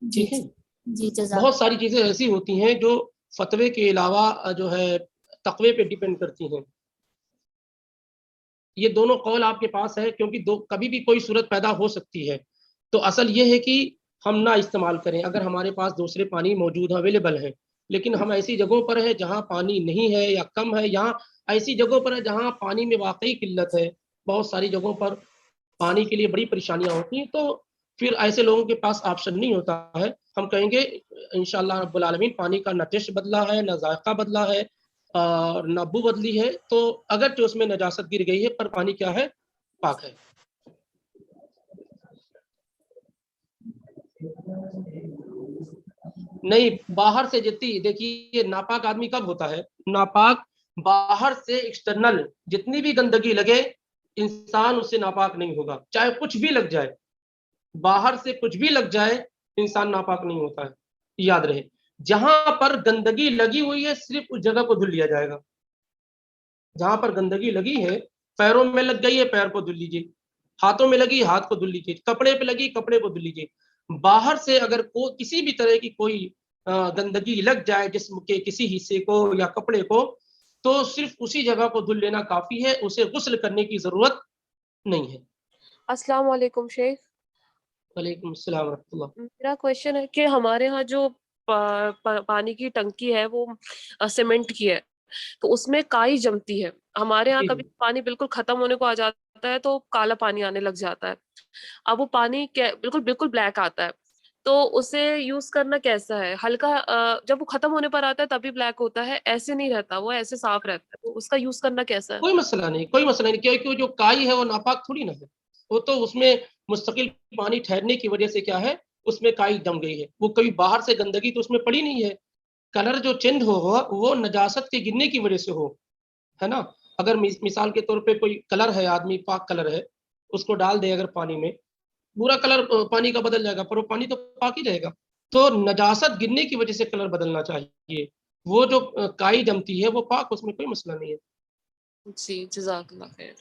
ٹھیک ہے. جی بہت ساری چیزیں ایسی ہوتی ہیں جو فتوے کے علاوہ جو ہے تقوی پہ ڈیپینڈ کرتی ہیں. یہ دونوں قول آپ کے پاس ہے کیونکہ کبھی بھی کوئی صورت پیدا ہو سکتی ہے. تو اصل یہ ہے کہ ہم نہ استعمال کریں اگر ہمارے پاس دوسرے پانی موجود اویلیبل ہیں. لیکن ہم ایسی جگہوں پر ہیں جہاں پانی نہیں ہے یا کم ہے، یہاں ایسی جگہوں پر ہے جہاں پانی میں واقعی قلت ہے، بہت ساری جگہوں پر پانی کے لیے بڑی پریشانیاں ہوتی ہیں، تو پھر ایسے لوگوں کے پاس آپشن نہیں ہوتا ہے. ہم کہیں گے انشاءاللہ رب العالمین پانی کا نہ ٹیسٹ بدلا ہے، نہ ذائقہ بدلا ہے، اور نہ بو بدلی ہے، تو اگر جو اس میں نجاست گر گئی ہے پر پانی کیا ہے، پاک ہے. نہیں، باہر سے جتنی دیکھیے ناپاک آدمی کب ہوتا ہے، ناپاک باہر سے ایکسٹرنل جتنی بھی گندگی لگے انسان اس سے ناپاک نہیں ہوگا، چاہے کچھ بھی لگ جائے، باہر سے کچھ بھی لگ جائے انسان ناپاک نہیں ہوتا ہے. یاد رہے جہاں پر گندگی لگی ہوئی ہے صرف اس جگہ کو دھل لیا جائے گا. جہاں پر گندگی لگی ہے، پیروں میں لگ گئی ہے پیر کو دھل لیجیے، ہاتھوں میں لگی ہاتھ کو دھل لیجیے، کپڑے پہ لگی کپڑے کو دھل لیجیے. باہر سے اگر کسی بھی طرح کی کوئی گندگی لگ جائے جسم کے کسی حصے کو یا کپڑے کو، تو صرف اسی جگہ کو دھل لینا کافی ہے، اسے غسل کرنے کی ضرورت نہیں ہے. السلام علیکم شیخ. وعلیکم السلام ورحمۃ اللہ. میرا کویشچن ہے کہ ہمارے ہاں جو پانی کی ٹنکی ہے وہ سیمنٹ کی ہے، تو اس میں کائی جمتی ہے. ہمارے ہاں کبھی پانی بالکل ختم ہونے کو آ جاتا ہے تو کالا پانی آنے لگ جاتا ہے. اب وہ پانی بالکل بلیک آتا ہے، تو اسے یوز کرنا کیسا ہے؟ ہلکا جب وہ ختم ہونے پر آتا ہے تبھی بلیک ہوتا ہے، ایسے نہیں رہتا، وہ ایسے صاف رہتا ہے، تو اس کا یوز کرنا کیسا ہے؟ کوئی مسئلہ نہیں، کوئی مسئلہ نہیں، کیونکہ جو کائی ہے وہ ناپاک تھوڑی نہ ہے، وہ تو اس میں مستقل پانی ٹھہرنے کی وجہ سے کیا ہے اس میں کائی جم گئی ہے. وہ کبھی باہر سے گندگی تو اس میں پڑی نہیں ہے. کلر جو چینج ہو وہ نجاست کے گرنے کی وجہ سے ہو، ہے نا. اگر مثال کے طور پہ کوئی کلر ہے, آدمی پاک کلر ہے, اس کو ڈال دے اگر پانی میں, پورا کلر پانی کا بدل جائے گا, پر وہ پانی تو پاک ہی رہے گا. تو نجاست گرنے کی وجہ سے کلر بدلنا چاہیے. وہ جو کائی جمتی ہے وہ پاک, اس میں کوئی مسئلہ نہیں ہے. جی جزاک اللہ خیر.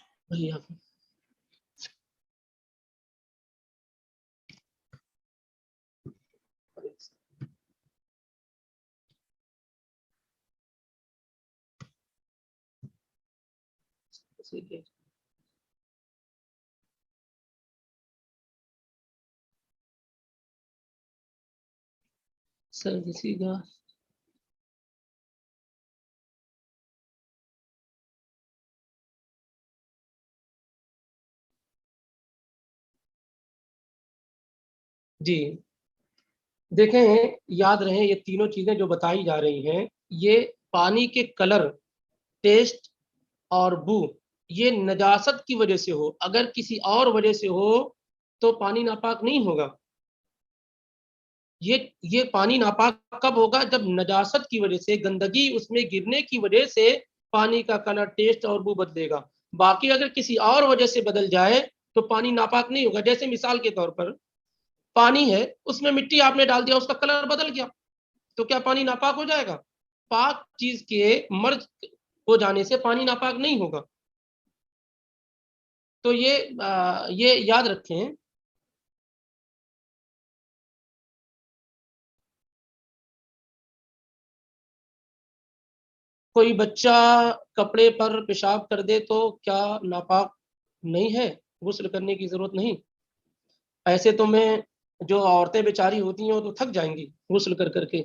جی دیکھیں, یاد رہے یہ تینوں چیزیں جو بتائی جا رہی ہیں, یہ پانی کے کلر, ٹیسٹ اور بو, یہ نجاست کی وجہ سے ہو. اگر کسی اور وجہ سے ہو تو پانی ناپاک نہیں ہوگا. یہ پانی ناپاک کب ہوگا؟ جب نجاست کی وجہ سے, گندگی اس میں گرنے کی وجہ سے پانی کا کلر, ٹیسٹ اور بو بدلے گا. باقی اگر کسی اور وجہ سے بدل جائے تو پانی ناپاک نہیں ہوگا. جیسے مثال کے طور پر پانی ہے, اس میں مٹی آپ نے ڈال دیا, اس کا کلر بدل گیا, تو کیا پانی ناپاک ہو جائے گا؟ پاک چیز کے مرج ہو جانے سے پانی ناپاک نہیں ہوگا. تو یہ یاد رکھیں. کوئی بچہ کپڑے پر پیشاب کر دے تو کیا ناپاک نہیں ہے؟ غسل کرنے کی ضرورت نہیں. ایسے تو میں جو عورتیں بیچاری ہوتی ہیں وہ تو تھک جائیں گی غسل کر کر کے.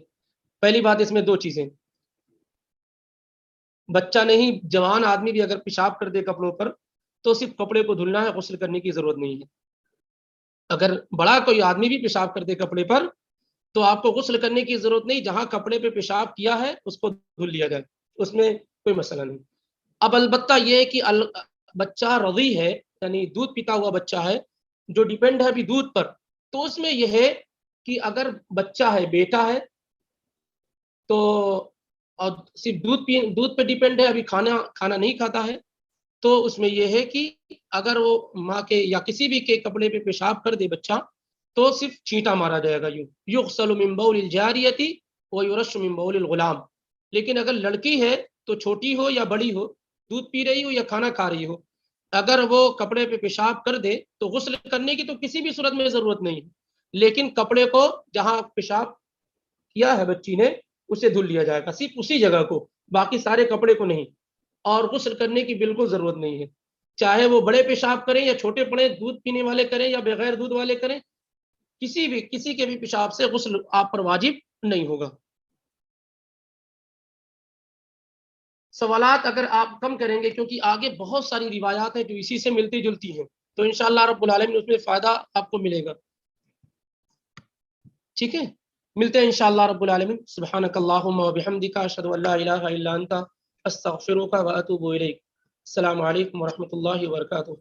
پہلی بات اس میں دو چیزیں, بچہ نہیں, جوان آدمی بھی اگر پیشاب کر دے کپڑوں پر تو صرف کپڑے کو دھلنا ہے, غسل کرنے کی ضرورت نہیں ہے. اگر بڑا کوئی آدمی بھی پیشاب کر دے کپڑے پر تو آپ کو غسل کرنے کی ضرورت نہیں, جہاں کپڑے پہ پیشاب کیا ہے اس کو دھل لیا جائے, اس میں کوئی مسئلہ نہیں. اب البتہ یہ کہ بچہ رضی ہے, یعنی دودھ پیتا ہوا بچہ ہے جو ڈیپینڈ ہے ابھی دودھ پر, تو اس میں یہ ہے کہ اگر بچہ ہے, بیٹا ہے, تو اور صرف دودھ پہ ڈیپینڈ ہے, ابھی کھانا نہیں کھاتا ہے, تو اس میں یہ ہے کہ اگر وہ ماں کے یا کسی بھی کے کپڑے پہ پیشاب کر دے بچہ تو صرف چھینٹا مارا جائے گا. یغسل من بول الجاریۃ ویرش من بول الغلام. لیکن اگر لڑکی ہے تو چھوٹی ہو یا بڑی ہو, دودھ پی رہی ہو یا کھانا کھا رہی ہو, اگر وہ کپڑے پہ پیشاب کر دے تو غسل کرنے کی تو کسی بھی صورت میں ضرورت نہیں ہے, لیکن کپڑے کو جہاں پیشاب کیا ہے بچی نے اسے دھل لیا جائے گا, صرف اسی جگہ کو, باقی سارے کپڑے کو نہیں. اور غسل کرنے کی بالکل ضرورت نہیں ہے, چاہے وہ بڑے پیشاب کریں یا چھوٹے پڑے, دودھ پینے والے کریں یا بغیر دودھ والے کریں, کسی کے بھی پیشاب سے غسل آپ پر واجب نہیں ہوگا. سوالات اگر آپ کم کریں گے, کیونکہ آگے بہت ساری روایات ہیں جو اسی سے ملتی جلتی ہیں, تو انشاءاللہ رب العالمین اس میں فائدہ آپ کو ملے گا. ٹھیک ہے, ملتے ہیں انشاءاللہ رب العالمین. سبحانک اللہم و بحمدک, اشہد ان لا الہ الا انت, استغفرک و اتوب الیک. السلام علیکم و رحمۃ اللہ وبرکاتہ.